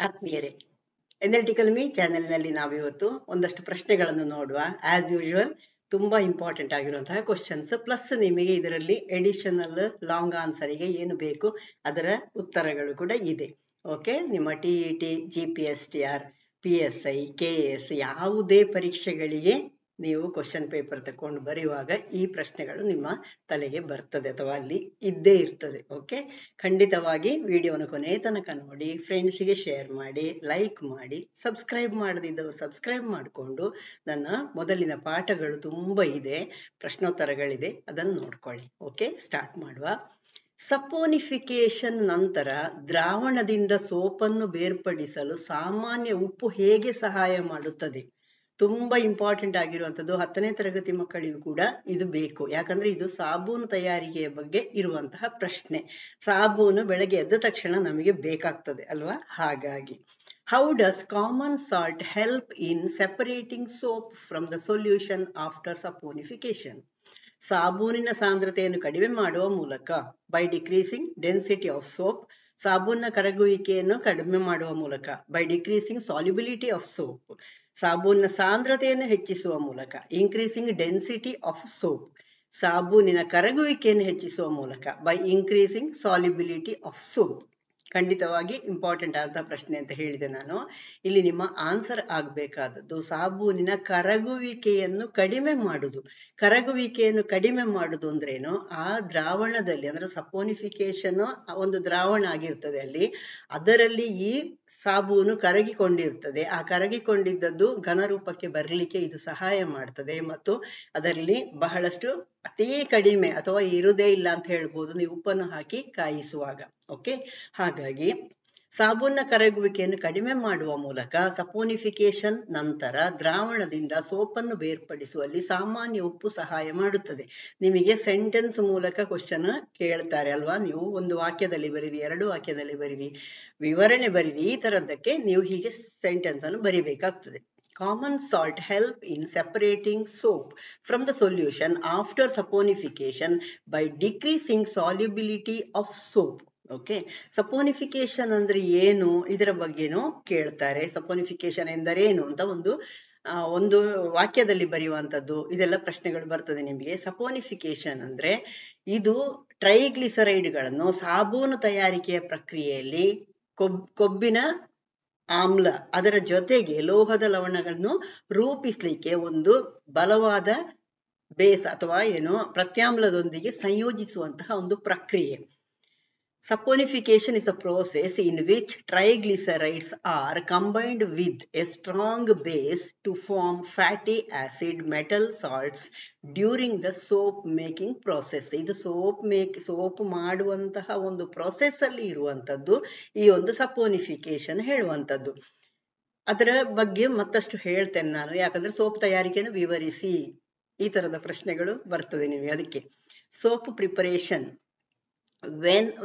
ಆತ್ಮೀಯರೇ, analytical me ಚಾನೆಲ್ನಲ್ಲಿ ನಾವಿವತ್ತು ಒಂದಷ್ಟು ಪ್ರಶ್ನೆಗಳನ್ನು ನೋಡುವ. ಆಸ್ ಯೂಶುವಲ್ ತುಂಬಾ ಇಂಪಾರ್ಟೆಂಟ್ ಆಗಿರುವಂತಹ ಕ್ವಶನ್ಸ್, ಪ್ಲಸ್ ನಿಮಗೆ ಇದರಲ್ಲಿ ಎಡಿಷನಲ್ ಲಾಂಗ್ ಆನ್ಸರಿಗೆ ಏನು ಬೇಕು ಅದರ ಉತ್ತರಗಳು ಕೂಡ ಇದೆ. ಓಕೆ, ನಿಮ್ಮ TET, GPSTR, PSI, KS ಯಾವುದೇ ಪರೀಕ್ಷೆಗಳಿಗೆ ನೀವು ಕ್ವಶನ್ ಪೇಪರ್ ತಕೊಂಡು ಬರೆಯುವಾಗ ಈ ಪ್ರಶ್ನೆಗಳು ನಿಮ್ಮ ತಲೆಗೆ ಬರ್ತದೆ ಅಥವಾ ಅಲ್ಲಿ ಇದ್ದೇ ಇರ್ತದೆ. ಓಕೆ, ಖಂಡಿತವಾಗಿ ವಿಡಿಯೋನ ಕೊನೆ ತನಕ ನೋಡಿ, ಫ್ರೆಂಡ್ಸಿಗೆ ಶೇರ್ ಮಾಡಿ, ಲೈಕ್ ಮಾಡಿ, ಸಬ್ಸ್ಕ್ರೈಬ್ ಮಾಡದಿದ್ದವರು ಸಬ್ಸ್ಕ್ರೈಬ್ ಮಾಡಿಕೊಂಡು ನನ್ನ ಮೊದಲಿನ ಪಾಠಗಳು ತುಂಬಾ ಇದೆ, ಪ್ರಶ್ನೋತ್ತರಗಳಿದೆ, ಅದನ್ನು ನೋಡ್ಕೊಳ್ಳಿ. ಓಕೆ, ಸ್ಟಾರ್ಟ್ ಮಾಡುವ. ಸಪೋನಿಫಿಕೇಶನ್ ನಂತರ ದ್ರಾವಣದಿಂದ ಸೋಪನ್ನು ಬೇರ್ಪಡಿಸಲು ಸಾಮಾನ್ಯ ಉಪ್ಪು ಹೇಗೆ ಸಹಾಯ ಮಾಡುತ್ತದೆ? ತುಂಬಾ ಇಂಪಾರ್ಟೆಂಟ್ ಆಗಿರುವಂತದ್ದು, 10ನೇ ತರಗತಿ ಮಕ್ಕಳಿಗೂ ಕೂಡ ಇದು ಬೇಕು. ಯಾಕಂದ್ರೆ ಇದು ಸಾಬೂನು ತಯಾರಿಕೆಯ ಬಗ್ಗೆ ಇರುವಂತಹ ಪ್ರಶ್ನೆ. ಸಾಬೂನು ಬೆಳಗ್ಗೆ ಎದ್ದ ತಕ್ಷಣ ನಮಗೆ ಬೇಕಾಗ್ತದೆ ಅಲ್ವಾ? ಹಾಗಾಗಿ how does common salt help in separating soap from the solution after saponification? ಸಾಬೂನಿನ ಸಾಂದ್ರತೆಯನ್ನು ಕಡಿಮೆ ಮಾಡುವ ಮೂಲಕ, by decreasing density of soap, ಸಾಬೂನಿನ ಕರಗುವಿಕೆಯನ್ನು ಕಡಿಮೆ ಮಾಡುವ ಮೂಲಕ, by decreasing solubility of soap, ಸಾಬೂನಿನ ಸಾಂದ್ರತೆಯನ್ನು ಹೆಚ್ಚಿಸುವ ಮೂಲಕ, ಇನ್ಕ್ರೀಸಿಂಗ್ ಡೆನ್ಸಿಟಿ ಆಫ್ ಸೋಪ್, ಸಾಬೂನಿನ ಕರಗುವಿಕೆಯನ್ನು ಹೆಚ್ಚಿಸುವ ಮೂಲಕ, by increasing solubility of soap. ಖಂಡಿತವಾಗಿ ಇಂಪಾರ್ಟೆಂಟ್ ಆದ ಪ್ರಶ್ನೆ ಅಂತ ಹೇಳಿದೆ ನಾನು. ಇಲ್ಲಿ ನಿಮ್ಮ ಆನ್ಸರ್ ಆಗ್ಬೇಕಾದದ್ದು ಸಾಬೂನಿನ ಕರಗುವಿಕೆಯನ್ನು ಕಡಿಮೆ ಮಾಡುದು. ಕರಗುವಿಕೆಯನ್ನು ಕಡಿಮೆ ಮಾಡುದು ಅಂದ್ರೇನು? ಆ ದ್ರಾವಣದಲ್ಲಿ, ಅಂದ್ರೆ ಸಪೋನಿಫಿಕೇಶನ್ ಒಂದು ದ್ರಾವಣ ಆಗಿರ್ತದೆ, ಅಲ್ಲಿ ಅದರಲ್ಲಿ ಈ ಸಾಬೂನು ಕರಗಿಕೊಂಡಿರ್ತದೆ. ಆ ಕರಗಿಕೊಂಡಿದ್ದದ್ದು ಘನರೂಪಕ್ಕೆ ಬರಲಿಕ್ಕೆ ಇದು ಸಹಾಯ ಮಾಡ್ತದೆ, ಮತ್ತು ಅದರಲ್ಲಿ ಬಹಳಷ್ಟು ಅತಿ ಕಡಿಮೆ ಅಥವಾ ಇರುವುದೇ ಇಲ್ಲ ಅಂತ ಹೇಳ್ಬೋದು ನೀವು ಉಪ್ಪನ್ನು ಹಾಕಿ ಕಾಯಿಸುವಾಗ. ಓಕೆ, ಹಾಗಾಗಿ ಸಾಬೂನಿನ ಕರಗುವಿಕೆಯನ್ನು ಕಡಿಮೆ ಮಾಡುವ ಮೂಲಕ ಸಪೋನಿಫಿಕೇಶನ್ ನಂತರ ದ್ರಾವಣದಿಂದ ಸೋಪನ್ನು ಬೇರ್ಪಡಿಸುವಲ್ಲಿ ಸಾಮಾನ್ಯ ಉಪ್ಪು ಸಹಾಯ ಮಾಡುತ್ತದೆ. ನಿಮಗೆ ಸೆಂಟೆನ್ಸ್ ಮೂಲಕ ಕ್ವಶನ್ ಕೇಳ್ತಾರೆ ಅಲ್ವಾ? ನೀವು ಒಂದು ವಾಕ್ಯದಲ್ಲಿ ಬರೀರಿ, 2 ವಾಕ್ಯದಲ್ಲಿ ಬರೀರಿ, ವಿವರಣೆ ಬರೀರಿ, ಈ ತರದ್ದಕ್ಕೆ ನೀವು ಹೀಗೆ ಸೆಂಟೆನ್ಸ್ ಅನ್ನು ಬರಿಬೇಕಾಗ್ತದೆ. Common salt help in separating soap from the solution after saponification by decreasing solubility of soap. Okay, saponification ಅಂದ್ರೆ ಏನು, ಇದರ ಬಗ್ಗೆನೂ ಕೇಳ್ತಾರೆ. ಸಪೋನಿಫಿಕೇಶನ್ ಎಂದರೇನು ಅಂತ ಒಂದು ವಾಕ್ಯದಲ್ಲಿ ಬರೆಯುವಂಥದ್ದು, ಇದೆಲ್ಲ ಪ್ರಶ್ನೆಗಳು ಬರ್ತದೆ ನಿಮಗೆ. ಸಪೋನಿಫಿಕೇಶನ್ ಅಂದ್ರೆ ಇದು ಟ್ರೈಗ್ಲಿಸರೈಡ್ಗಳನ್ನು ಸಾಬೂನು ತಯಾರಿಕೆಯ ಪ್ರಕ್ರಿಯೆಯಲ್ಲಿ ಕೊಬ್ಬಿನ ಆಮ್ಲ ಅದರ ಜೊತೆಗೆ ಲೋಹದ ಲವಣಗಳನ್ನು ರೂಪಿಸ್ಲಿಕ್ಕೆ ಒಂದು ಬಲವಾದ ಬೇಸ್ ಅಥವಾ ಪ್ರತ್ಯಾಮ್ಲದೊಂದಿಗೆ ಸಂಯೋಜಿಸುವಂತಹ ಒಂದು ಪ್ರಕ್ರಿಯೆ. Saponification is a process in which triglycerides are combined with a strong base to form fatty acid metal salts during the soap making process. ಇದು ಸೋಪ್ ಮಾಡುವಂತಹ ಒಂದು ಪ್ರೊಸೆಸ್ ಅಲ್ಲಿ ಇರುವಂತದ್ದು ಈ ಒಂದು ಸಪೋನಿಫಿಕೇಶನ್ ಹೇಳುವಂತದ್ದು. ಅದರ ಬಗ್ಗೆ ಮತ್ತಷ್ಟು ಹೇಳ್ತೇನೆ ನಾನು, ಯಾಕಂದ್ರೆ ಸೋಪ್ ತಯಾರಿಕೆಯನ್ನು ವಿವರಿಸಿ ಈ ತರದ ಪ್ರಶ್ನೆಗಳು ಬರ್ತದೆ ನಿಮಗೆ. ಅದಕ್ಕೆ ಸೋಪ್ ಪ್ರಿಪರೇಷನ್,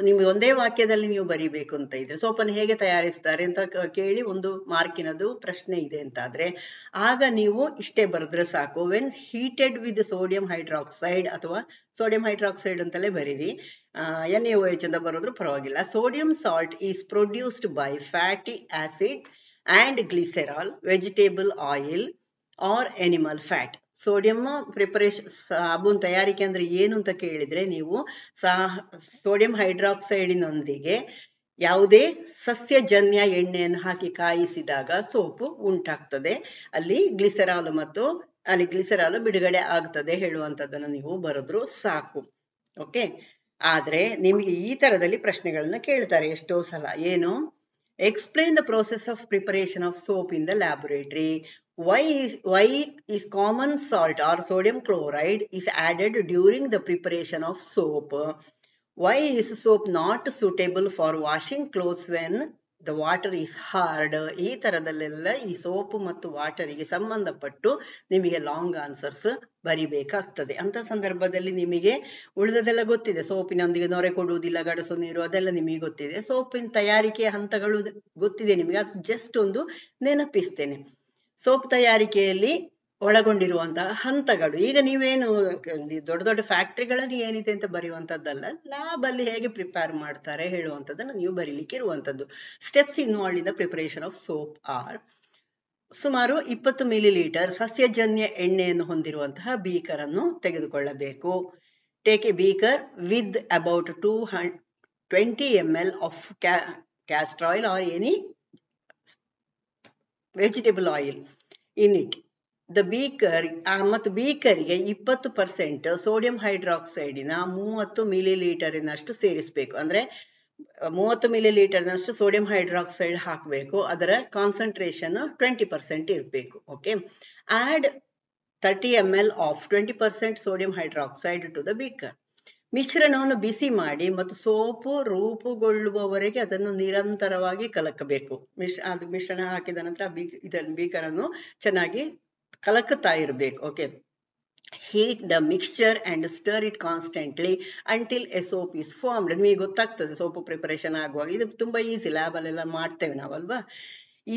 ನಿಮ್ಗೆ ಒಂದೇ ವಾಕ್ಯದಲ್ಲಿ ನೀವು ಬರಿಬೇಕು ಅಂತ ಇದ್ರೆ, ಸೋಪನ್ನು ಹೇಗೆ ತಯಾರಿಸ್ತಾರೆ ಅಂತ ಕೇಳಿ ಒಂದು ಮಾರ್ಕಿನದು ಪ್ರಶ್ನೆ ಇದೆ ಅಂತಾದ್ರೆ ಆಗ ನೀವು ಇಷ್ಟೇ ಬರೆದ್ರೆ ಸಾಕು. When heated with sodium hydroxide, ಅಥವಾ ಸೋಡಿಯಂ ಹೈಡ್ರಾಕ್ಸೈಡ್ ಅಂತಲೇ ಬರೀರಿ, NaOH ಅಂತ ಬರೋದ್ರು ಪರವಾಗಿಲ್ಲ. Sodium salt is produced by fatty acid and glycerol, vegetable oil or animal fat. Sodium preparation, ಸಾಬೂನ್ ತಯಾರಿಕೆ ಅಂದ್ರೆ ಏನು ಅಂತ ಕೇಳಿದ್ರೆ, ನೀವು ಸೋಡಿಯಂ ಹೈಡ್ರಾಕ್ಸೈಡಿನೊಂದಿಗೆ ಯಾವುದೇ ಸಸ್ಯಜನ್ಯ ಎಣ್ಣೆಯನ್ನು ಹಾಕಿ ಕಾಯಿಸಿದಾಗ ಸೋಪು ಉಂಟಾಗ್ತದೆ. ಅಲ್ಲಿ ಗ್ಲಿಸೆರಾಲ್ ಬಿಡುಗಡೆ ಆಗ್ತದೆ ಹೇಳುವಂತದ್ದನ್ನು ನೀವು ಬರೆದ್ರು ಸಾಕು. ಓಕೆ, ಆದ್ರೆ ನಿಮಗೆ ಈ ತರದಲ್ಲಿ ಪ್ರಶ್ನೆಗಳನ್ನ ಕೇಳ್ತಾರೆ ಎಷ್ಟೋ ಸಲ. ಏನು? Explain the process of preparation of soap in the laboratory. Why is common salt or sodium chloride is added during the preparation of soap? Why is soap not suitable for washing clothes when the water is hard? ಈ ತರದಲ್ಲೆಲ್ಲ ಈ soap ಮತ್ತು ವಾಟರಿಗೆ ಸಂಬಂಧಪಟ್ಟು ನಿಮಗೆ long answers ಬರಿಬೇಕಾಗ್ತದೆ. ಅಂತ ಸಂದರ್ಭದಲ್ಲಿ ನಿಮಗೆ ಉಳಿದದೆಲ್ಲ ಗೊತ್ತಿದೆ. ಸೋಪಿನೊಂದಿಗೆ ನೊರೆ ಕೊಡುವುದಿಲ್ಲ, ಗಡಸು ನೀರು, ಅದೆಲ್ಲ ನಿಮಗೆ ಗೊತ್ತಿದೆ. ಸೋಪಿನ ತಯಾರಿಕೆಯ ಹಂತಗಳು ಗೊತ್ತಿದೆ ನಿಮಗೆ, ಅದು ಜಸ್ಟ್ ಒಂದು ನೆನಪಿಸ್ತೇನೆ. ಸೋಪ್ ತಯಾರಿಕೆಯಲ್ಲಿ ಒಳಗೊಂಡಿರುವಂತಹ ಹಂತಗಳು. ಈಗ ನೀವೇನು ದೊಡ್ಡ ದೊಡ್ಡ ಫ್ಯಾಕ್ಟ್ರಿಗಳಲ್ಲಿ ಏನಿದೆ ಅಂತ ಬರೆಯುವಂತದ್ದಲ್ಲ, ಲ್ಯಾಬ್ ಅಲ್ಲಿ ಹೇಗೆ ಪ್ರಿಪೇರ್ ಮಾಡ್ತಾರೆ ಹೇಳುವಂಥದ್ದನ್ನು ನೀವು ಬರೀಲಿಕ್ಕೆ ಇರುವಂತದ್ದು. Steps involve in the preparation of soap are: ಸುಮಾರು 20 ಮಿಲಿಲೀಟರ್ ಸಸ್ಯಜನ್ಯ ಎಣ್ಣೆಯನ್ನು ಹೊಂದಿರುವಂತಹ ಬೀಕರ್ ಅನ್ನು ತೆಗೆದುಕೊಳ್ಳಬೇಕು. Take a beaker with about 220 ml of castor oil or any vegetable oil in it. The beaker ಮತ್ತು ಬೀಕರ್ಗೆ 20% ಸೋಡಿಯಂ ಹೈಡ್ರಾಕ್ಸೈಡಿನ 30 ಮಿಲಿಲೀಟರಿನಷ್ಟು ಸೇರಿಸಬೇಕು. ಅಂದ್ರೆ 30 ಮಿಲಿಲೀಟರ್ನಷ್ಟು ಸೋಡಿಯಂ ಹೈಡ್ರಾಕ್ಸೈಡ್ ಹಾಕಬೇಕು. ಅದರ ಕಾನ್ಸಂಟ್ರೇಷನ್ 20% ಇರಬೇಕು. Okay, add 30 ml of 20% sodium hydroxide to the beaker. ಮಿಶ್ರಣವನ್ನು ಬಿಸಿ ಮಾಡಿ ಮತ್ತು ಸೋಪು ರೂಪುಗೊಳ್ಳುವವರೆಗೆ ಅದನ್ನು ನಿರಂತರವಾಗಿ ಕಲಕಬೇಕು. ಅದು ಮಿಶ್ರಣ ಹಾಕಿದ ನಂತರ ಇದನ್ನು ಬೀಕರನ್ನು ಚೆನ್ನಾಗಿ ಕಲಕುತ್ತಾ ಇರಬೇಕು. Okay, heat the mixture and star it constantly until A soap is formed. ನಿಮಗೆ ಗೊತ್ತಾಗ್ತದೆ ಸೋಪು ಪ್ರಿಪರೇಷನ್ ಆಗುವಾಗ. ಇದು ತುಂಬಾ ಈಸಿ, ಲ್ಯಾಬಲ್ಲೆಲ್ಲ ಮಾಡ್ತೇವೆ ನಾವಲ್ವಾ.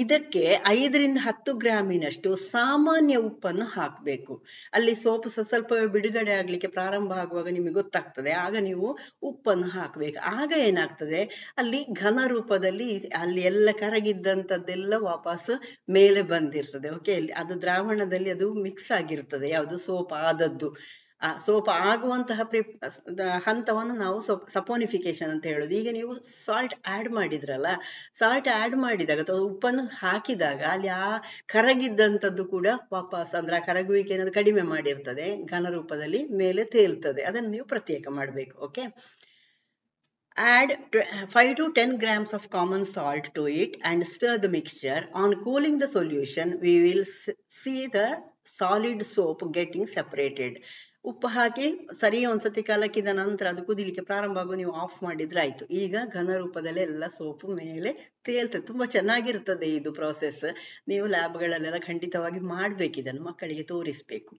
ಇದಕ್ಕೆ 5 ರಿಂದ 10 ಗ್ರಾಮಿನಷ್ಟು ಸಾಮಾನ್ಯ ಉಪ್ಪನ್ನು ಹಾಕಬೇಕು. ಅಲ್ಲಿ ಸೋಪು ಸ್ವಲ್ಪ ಬಿಡುಗಡೆ ಆಗ್ಲಿಕ್ಕೆ ಪ್ರಾರಂಭ ಆಗುವಾಗ ನಿಮಗೆ ಗೊತ್ತಾಗ್ತದೆ, ಆಗ ನೀವು ಉಪ್ಪನ್ನು ಹಾಕಬೇಕು. ಆಗ ಏನಾಗ್ತದೆ, ಅಲ್ಲಿ ಘನ ರೂಪದಲ್ಲಿ ಅಲ್ಲಿ ಎಲ್ಲ ಕರಗಿದ್ದಂಥದ್ದೆಲ್ಲ ವಾಪಸ್ ಮೇಲೆ ಬಂದಿರ್ತದೆ. ಓಕೆ, ಅದು ದ್ರಾವಣದಲ್ಲಿ ಅದು ಮಿಕ್ಸ್ ಆಗಿರ್ತದೆ, ಯಾವುದು ಸೋಪ್ ಆದದ್ದು. ಸೋಪ್ ಆಗುವಂತಹ ಹಂತವನ್ನು ನಾವು ಸಪೋನಿಫಿಕೇಶನ್ ಅಂತ ಹೇಳುದು. ಈಗ ನೀವು ಸಾಲ್ಟ್ ಆಡ್ ಮಾಡಿದ್ರಲ್ಲ, ಸಾಲ್ಟ್ ಆಡ್ ಮಾಡಿದಾಗ ಅಥವಾ ಉಪ್ಪನ್ನು ಹಾಕಿದಾಗ ಅಲ್ಲಿ ಆ ಕರಗಿದ್ದಂಥದ್ದು ಕೂಡ ವಾಪಸ್, ಅಂದ್ರೆ ಆ ಕರಗುವಿಕೆ ಏನಾದ್ರು ಕಡಿಮೆ ಮಾಡಿರ್ತದೆ, ಘನ ರೂಪದಲ್ಲಿ ಮೇಲೆ ತೇಲ್ತದೆ. ಅದನ್ನು ನೀವು ಪ್ರತ್ಯೇಕ ಮಾಡಬೇಕು. Okay, add 5 to 10 grams of common salt to it and stir the mixture. On cooling the solution, we will see the solid soap getting separated. ಉಪ್ಪು ಹಾಕಿ ಸರಿ ಒಂದ್ಸತಿ ಕಲಕಿದ ನಂತರ ಅದು ಕುದಿಲಿಕ್ಕೆ ಪ್ರಾರಂಭ ಆಗು ನೀವು ಆಫ್ ಮಾಡಿದ್ರೆ ಆಯ್ತು. ಈಗ ಘನ ರೂಪದಲ್ಲಿ ಎಲ್ಲ ಸೋಪು ಮೇಲೆ ತೇಲ್ತದೆ. ತುಂಬಾ ಚೆನ್ನಾಗಿರ್ತದೆ ಇದು ಪ್ರೋಸೆಸ್. ನೀವು ಲ್ಯಾಬ್ಗಳಲ್ಲೆಲ್ಲ ಖಂಡಿತವಾಗಿ ಮಾಡ್ಬೇಕು, ಇದನ್ನು ಮಕ್ಕಳಿಗೆ ತೋರಿಸ್ಬೇಕು.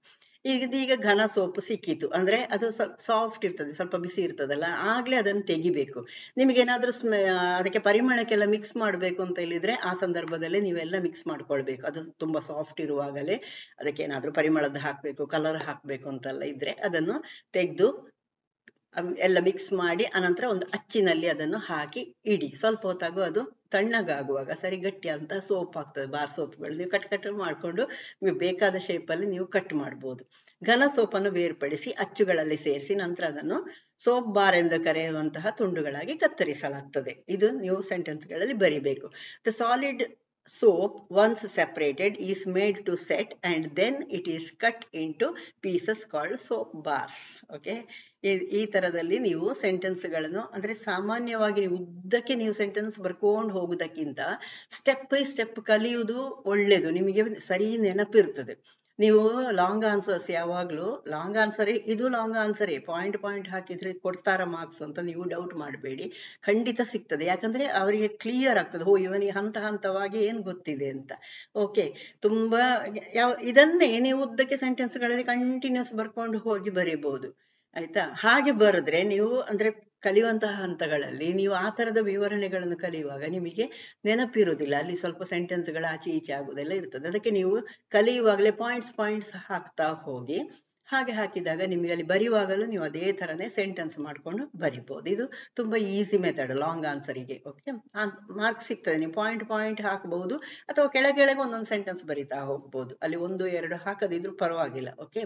ಈಗ ಘನ ಸೋಪು ಸಿಕ್ಕಿತು ಅಂದ್ರೆ ಅದು ಸಾಫ್ಟ್ ಇರ್ತದೆ, ಸ್ವಲ್ಪ ಬಿಸಿ ಇರ್ತದಲ್ಲ, ಆಗ್ಲೇ ಅದನ್ನು ತೆಗಿಬೇಕು. ನಿಮಗೇನಾದ್ರೂ ಅದಕ್ಕೆ ಪರಿಮಳಕ್ಕೆಲ್ಲ ಮಿಕ್ಸ್ ಮಾಡ್ಬೇಕು ಅಂತ ಹೇಳಿದ್ರೆ ಆ ಸಂದರ್ಭದಲ್ಲಿ ನೀವೆಲ್ಲ ಮಿಕ್ಸ್ ಮಾಡ್ಕೊಳ್ಬೇಕು. ಅದು ತುಂಬಾ ಸಾಫ್ಟ್ ಇರುವಾಗಲೇ ಅದಕ್ಕೆ ಏನಾದ್ರೂ ಪರಿಮಳದ ಹಾಕ್ಬೇಕು, ಕಲರ್ ಹಾಕ್ಬೇಕು ಅಂತೆಲ್ಲ ಇದ್ರೆ ಅದನ್ನು ತೆಗೆದು ಎಲ್ಲ ಮಿಕ್ಸ್ ಮಾಡಿ ಅನಂತರ ಒಂದು ಅಚ್ಚಿನಲ್ಲಿ ಅದನ್ನು ಹಾಕಿ ಇಡಿ. ಸ್ವಲ್ಪ ಹೊತ್ತಾಗೂ ಅದು ತಣ್ಣಗಾಗುವಾಗ ಸರಿ ಗಟ್ಟಿ ಅಂತ ಸೋಪ್ ಆಗ್ತದೆ. ಬಾರ್ ಸೋಪ್ಗಳು ನೀವು ಕಟ್ ಮಾಡಿಕೊಂಡು ನಿಮಗೆ ಬೇಕಾದ ಶೇಪಲ್ಲಿ ನೀವು ಕಟ್ ಮಾಡ್ಬೋದು. ಘನ ಸೋಪನ್ನು ಬೇರ್ಪಡಿಸಿ ಅಚ್ಚುಗಳಲ್ಲಿ ಸೇರಿಸಿ ನಂತರ ಅದನ್ನು ಸೋಪ್ ಬಾರ್ ಎಂದು ಕರೆಯುವಂತಹ ತುಂಡುಗಳಾಗಿ ಕತ್ತರಿಸಲಾಗ್ತದೆ. ಇದು ನೀವು ಸೆಂಟೆನ್ಸ್ಗಳಲ್ಲಿ ಬರಿಬೇಕು. The solid soap once separated is made to set and then it is cut into pieces called soap bars. Okay, ಈ ತರದಲ್ಲಿ ನೀವು ಸೆಂಟೆನ್ಸ್ಗಳನ್ನು, ಅಂದ್ರೆ ಸಾಮಾನ್ಯವಾಗಿ ನೀವು ಉದ್ದಕ್ಕೆ ನೀವು ಸೆಂಟೆನ್ಸ್ ಬರ್ಕೊಂಡು ಹೋಗುವುದಕ್ಕಿಂತ ಸ್ಟೆಪ್ ಬೈ ಸ್ಟೆಪ್ ಕಲಿಯುವುದು ಒಳ್ಳೇದು, ನಿಮಗೆ ಸರಿ ನೆನಪಿರ್ತದೆ. ನೀವು ಲಾಂಗ್ ಆನ್ಸರ್ಸ್ ಯಾವಾಗ್ಲೂ ಲಾಂಗ್ ಆನ್ಸರೇ, ಇದು ಲಾಂಗ್ ಆನ್ಸರೇ, ಪಾಯಿಂಟ್ ಹಾಕಿದ್ರೆ ಕೊಡ್ತಾರ ಮಾರ್ಕ್ಸ್ ಅಂತ ನೀವು ಡೌಟ್ ಮಾಡಬೇಡಿ, ಖಂಡಿತ ಸಿಗ್ತದೆ. ಯಾಕಂದ್ರೆ ಅವರಿಗೆ ಕ್ಲಿಯರ್ ಆಗ್ತದೆ, ಇವನಿಗೆ ಹಂತವಾಗಿ ಏನ್ ಗೊತ್ತಿದೆ ಅಂತ. ಓಕೆ, ತುಂಬಾ ಇದನ್ನೇ ನೀವು ಉದ್ದಕ್ಕೆ ಸೆಂಟೆನ್ಸ್ಗಳಲ್ಲಿ ಕಂಟಿನ್ಯೂಸ್ ಬರ್ಕೊಂಡು ಹೋಗಿ ಬರೀಬಹುದು. ಆಯ್ತಾ? ಹಾಗೆ ಬರೆದ್ರೆ ನೀವು ಅಂದ್ರೆ ಕಲಿಯುವಂತಹ ಹಂತಗಳಲ್ಲಿ ನೀವು ಆ ತರದ ವಿವರಣೆಗಳನ್ನು ಕಲಿಯುವಾಗ ನಿಮಗೆ ನೆನಪಿರುವುದಿಲ್ಲ, ಅಲ್ಲಿ ಸ್ವಲ್ಪ ಸೆಂಟೆನ್ಸ್ಗಳ ಆಚೆ ಈಚೆ ಆಗುದೆಲ್ಲ ಇರ್ತದೆ. ಅದಕ್ಕೆ ನೀವು ಕಲಿಯುವಾಗಲೇ ಪಾಯಿಂಟ್ಸ್ ಹಾಕ್ತಾ ಹೋಗಿ. ಹಾಗೆ ಹಾಕಿದಾಗ ನಿಮಗೆ ಅಲ್ಲಿ ಬರೆಯುವಾಗಲೂ ನೀವು ಅದೇ ತರನೇ ಸೆಂಟೆನ್ಸ್ ಮಾಡ್ಕೊಂಡು ಬರಿಬಹುದು. ಇದು ತುಂಬಾ ಈಸಿ ಮೆಥಡ್ ಲಾಂಗ್ ಆನ್ಸರಿಗೆ. ಓಕೆ, ಮಾರ್ಕ್ಸ್ ಸಿಗ್ತದೆ. ನೀವು ಪಾಯಿಂಟ್ ಹಾಕಬಹುದು ಅಥವಾ ಕೆಳಗೆ ಒಂದೊಂದು ಸೆಂಟೆನ್ಸ್ ಬರಿತಾ ಹೋಗ್ಬೋದು. ಅಲ್ಲಿ 1, 2 ಹಾಕದಿದ್ರು ಪರವಾಗಿಲ್ಲ. ಓಕೆ,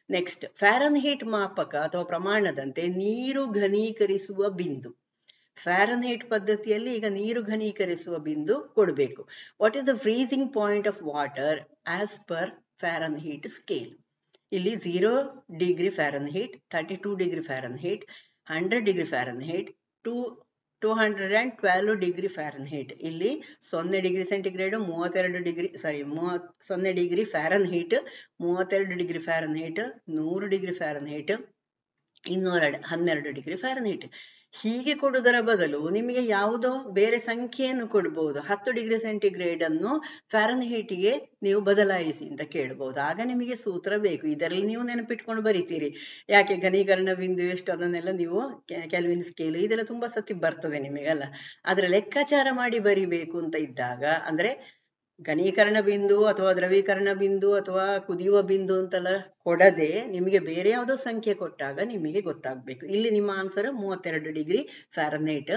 ನೆಕ್ಸ್ಟ್, ಫ್ಯಾರನ್ಹೀಟ್ ಮಾಪಕ ಅಥವಾ ಪ್ರಮಾಣದಂತೆ ನೀರು ಘನೀಕರಿಸುವ ಬಿಂದು. ಫ್ಯಾರನ್ಹೀಟ್ ಪದ್ಧತಿಯಲ್ಲಿ ಈಗ ನೀರು ಘನೀಕರಿಸುವ ಬಿಂದು ಕೊಡಬೇಕು. What is the freezing point of water as per Fahrenheit scale? ಇಲ್ಲಿ 0 degree Fahrenheit, 32 degree Fahrenheit, 100 degree Fahrenheit, 212 degree Fahrenheit. ಇಲ್ಲಿ 0 degree centigrade, 0 degree Fahrenheit, 32 degree Fahrenheit, 100 degree Fahrenheit, 212 degree Fahrenheit. ಹೀಗೆ ಕೊಡುವುದರ ಬದಲು ನಿಮಗೆ ಯಾವುದೋ ಬೇರೆ ಸಂಖ್ಯೆಯನ್ನು ಕೊಡಬಹುದು. 10 ಡಿಗ್ರಿ ಸೆಂಟಿಗ್ರೇಡ್ ಅನ್ನು ಫ್ಯಾರನ್ಹೀಟ್ಗೆ ನೀವು ಬದಲಾಯಿಸಿ ಅಂತ ಕೇಳಬಹುದು. ಆಗ ನಿಮಗೆ ಸೂತ್ರ ಬೇಕು, ಇದರಲ್ಲಿ ನೀವು ನೆನಪಿಟ್ಕೊಂಡು ಬರೀತೀರಿ. ಯಾಕೆ ಘನೀಕರಣ ಬಿಂದು ಎಷ್ಟು ಅದನ್ನೆಲ್ಲ ನೀವು ಕೆಲ್ವಿನ್ ಸ್ಕೇಲ್ ಇದೆಲ್ಲ ತುಂಬಾ ಸತಿ ಬರ್ತದೆ ನಿಮಗಲ್ಲ. ಆದ್ರೆ ಲೆಕ್ಕಾಚಾರ ಮಾಡಿ ಬರಿಬೇಕು ಅಂತ ಇದ್ದಾಗ, ಅಂದ್ರೆ ಘನೀಕರಣ ಬಿಂದು ಅಥವಾ ದ್ರವೀಕರಣ ಬಿಂದು ಅಥವಾ ಕುದಿಯುವ ಬಿಂದು ಅಂತೆಲ್ಲ ಕೊಡದೆ ನಿಮಗೆ ಬೇರೆ ಯಾವುದೋ ಸಂಖ್ಯೆ ಕೊಟ್ಟಾಗ ನಿಮಗೆ ಗೊತ್ತಾಗ್ಬೇಕು. ಇಲ್ಲಿ ನಿಮ್ಮ ಆನ್ಸರ್ 32 ಡಿಗ್ರಿ ಫ್ಯಾರನ್ಹೀಟ್.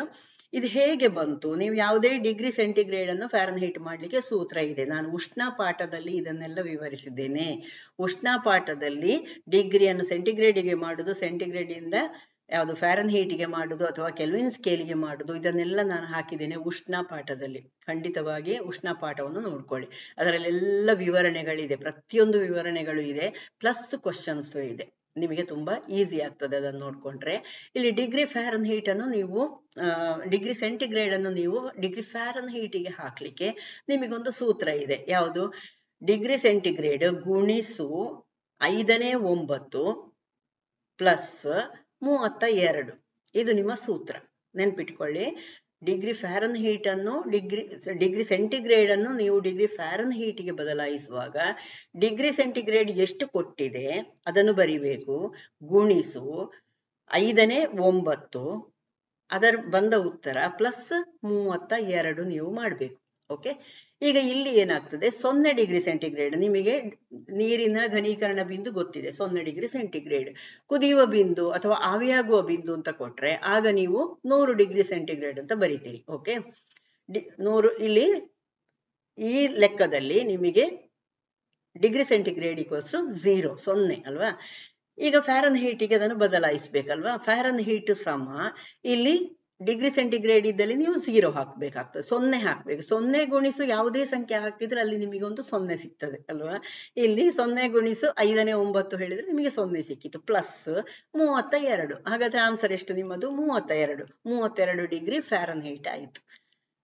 ಇದು ಹೇಗೆ ಬಂತು? ನೀವು ಯಾವುದೇ ಡಿಗ್ರಿ ಸೆಂಟಿಗ್ರೇಡ್ ಅನ್ನು ಫ್ಯಾರನ್ಹೀಟ್ ಮಾಡ್ಲಿಕ್ಕೆ ಸೂತ್ರ ಇದೆ. ನಾನು ಉಷ್ಣ ಪಾಠದಲ್ಲಿ ಇದನ್ನೆಲ್ಲ ವಿವರಿಸಿದ್ದೇನೆ. ಉಷ್ಣ ಪಾಠದಲ್ಲಿ ಡಿಗ್ರಿಯನ್ನು ಸೆಂಟಿಗ್ರೇಡಿಗೆ ಮಾಡುದು, ಸೆಂಟಿಗ್ರೇಡ್ ಇಂದ ಯಾವುದು ಫ್ಯಾರನ್ಹೀಟ್ಗೆ ಮಾಡುದು ಅಥವಾ ಕೆಲ್ವಿನ್ ಸ್ಕೇಲಿಗೆ ಮಾಡುದು, ಇದನ್ನೆಲ್ಲ ನಾನು ಹಾಕಿದ್ದೇನೆ ಉಷ್ಣ ಪಾಠದಲ್ಲಿ. ಖಂಡಿತವಾಗಿ ಉಷ್ಣ ಪಾಠವನ್ನು ನೋಡ್ಕೊಳ್ಳಿ, ಅದರಲ್ಲೆಲ್ಲ ವಿವರಣೆಗಳಿದೆ, ಪ್ರತಿಯೊಂದು ವಿವರಣೆಗಳು ಇದೆ, ಪ್ಲಸ್ ಕ್ವಶನ್ಸ್ ಇದೆ. ನಿಮಗೆ ತುಂಬಾ ಈಸಿ ಆಗ್ತದೆ ಅದನ್ನು ನೋಡ್ಕೊಂಡ್ರೆ. ಇಲ್ಲಿ ಡಿಗ್ರಿ ಫ್ಯಾರನ್ಹೀಟ್ ಅನ್ನು ನೀವು ಡಿಗ್ರಿ ಸೆಂಟಿಗ್ರೇಡ್ ಅನ್ನು ನೀವು ಡಿಗ್ರಿ ಫ್ಯಾರನ್ಹೀಟಿಗೆ ಹಾಕ್ಲಿಕ್ಕೆ ನಿಮಗೊಂದು ಸೂತ್ರ ಇದೆ. ಯಾವುದು? ಡಿಗ್ರಿ ಸೆಂಟಿಗ್ರೇಡ್ ಗುಣಿಸು 5/9 ಪ್ಲಸ್ 32. ಇದು ನಿಮ್ಮ ಸೂತ್ರ, ನೆನ್ಪಿಟ್ಕೊಳ್ಳಿ. ಡಿಗ್ರಿ ಫ್ಯಾರನ್ಹೀಟ್ ಅನ್ನು ಡಿಗ್ರಿ ಸೆಂಟಿಗ್ರೇಡ್ ಅನ್ನು ನೀವು ಡಿಗ್ರಿ ಫ್ಯಾರನ್ಹೀಟ್ಗೆ ಬದಲಾಯಿಸುವಾಗ ಡಿಗ್ರಿ ಸೆಂಟಿಗ್ರೇಡ್ ಎಷ್ಟು ಕೊಟ್ಟಿದೆ ಅದನ್ನು ಬರಿಬೇಕು, ಗುಣಿಸು 5/9 ಅದರ ಬಂದ ಉತ್ತರ ಪ್ಲಸ್ 32 ನೀವು ಮಾಡಬೇಕು. ಓಕೆ, ಈಗ ಇಲ್ಲಿ ಏನಾಗ್ತದೆ, 0 ಡಿಗ್ರಿ ಸೆಂಟಿಗ್ರೇಡ್. ನಿಮಗೆ ನೀರಿನ ಘನೀಕರಣ ಬಿಂದು ಗೊತ್ತಿದೆ, 0 ಡಿಗ್ರಿ ಸೆಂಟಿಗ್ರೇಡ್. ಕುದಿಯುವ ಬಿಂದು ಅಥವಾ ಆವಿಯಾಗುವ ಬಿಂದು ಅಂತ ಕೊಟ್ರೆ ಆಗ ನೀವು 100 ಡಿಗ್ರಿ ಸೆಂಟಿಗ್ರೇಡ್ ಅಂತ ಬರೀತೀರಿ. ಓಕೆ, 100 ಇಲ್ಲಿ ಈ ಲೆಕ್ಕದಲ್ಲಿ ನಿಮಗೆ ಡಿಗ್ರಿ ಸೆಂಟಿಗ್ರೇಡ್ ಈಕ್ವಲ್ಸ್ 0 ಅಲ್ವಾ. ಈಗ ಫ್ಯಾರನ್ಹೀಟಿಗೆ ಅದನ್ನು ಬದಲಾಯಿಸ್ಬೇಕಲ್ವಾ. ಫ್ಯಾರನ್ಹೀಟ್ ಸಮ ಇಲ್ಲಿ ಡಿಗ್ರಿ ಸೆಂಟಿಗ್ರೇಡ್ ಇದ್ದಲ್ಲಿ ನೀವು 0 ಹಾಕ್ಬೇಕಾಗ್ತದೆ, 0 ಹಾಕ್ಬೇಕು. 0 ಗುಣಿಸು ಯಾವುದೇ ಸಂಖ್ಯೆ ಹಾಕಿದ್ರೆ ಅಲ್ಲಿ ನಿಮಗೆ ಒಂದು 0 ಸಿಗ್ತದೆ ಅಲ್ವಾ. ಇಲ್ಲಿ 0 ಗುಣಿಸು 5/9 ಹೇಳಿದ್ರೆ ನಿಮಗೆ 0 ಸಿಕ್ಕಿತು, ಪ್ಲಸ್ 32. ಹಾಗಾದ್ರೆ ಆನ್ಸರ್ ಎಷ್ಟು ನಿಮ್ಮದು? 32 ಡಿಗ್ರಿ ಫ್ಯಾರನ್ಹೀಟ್ ಆಯ್ತು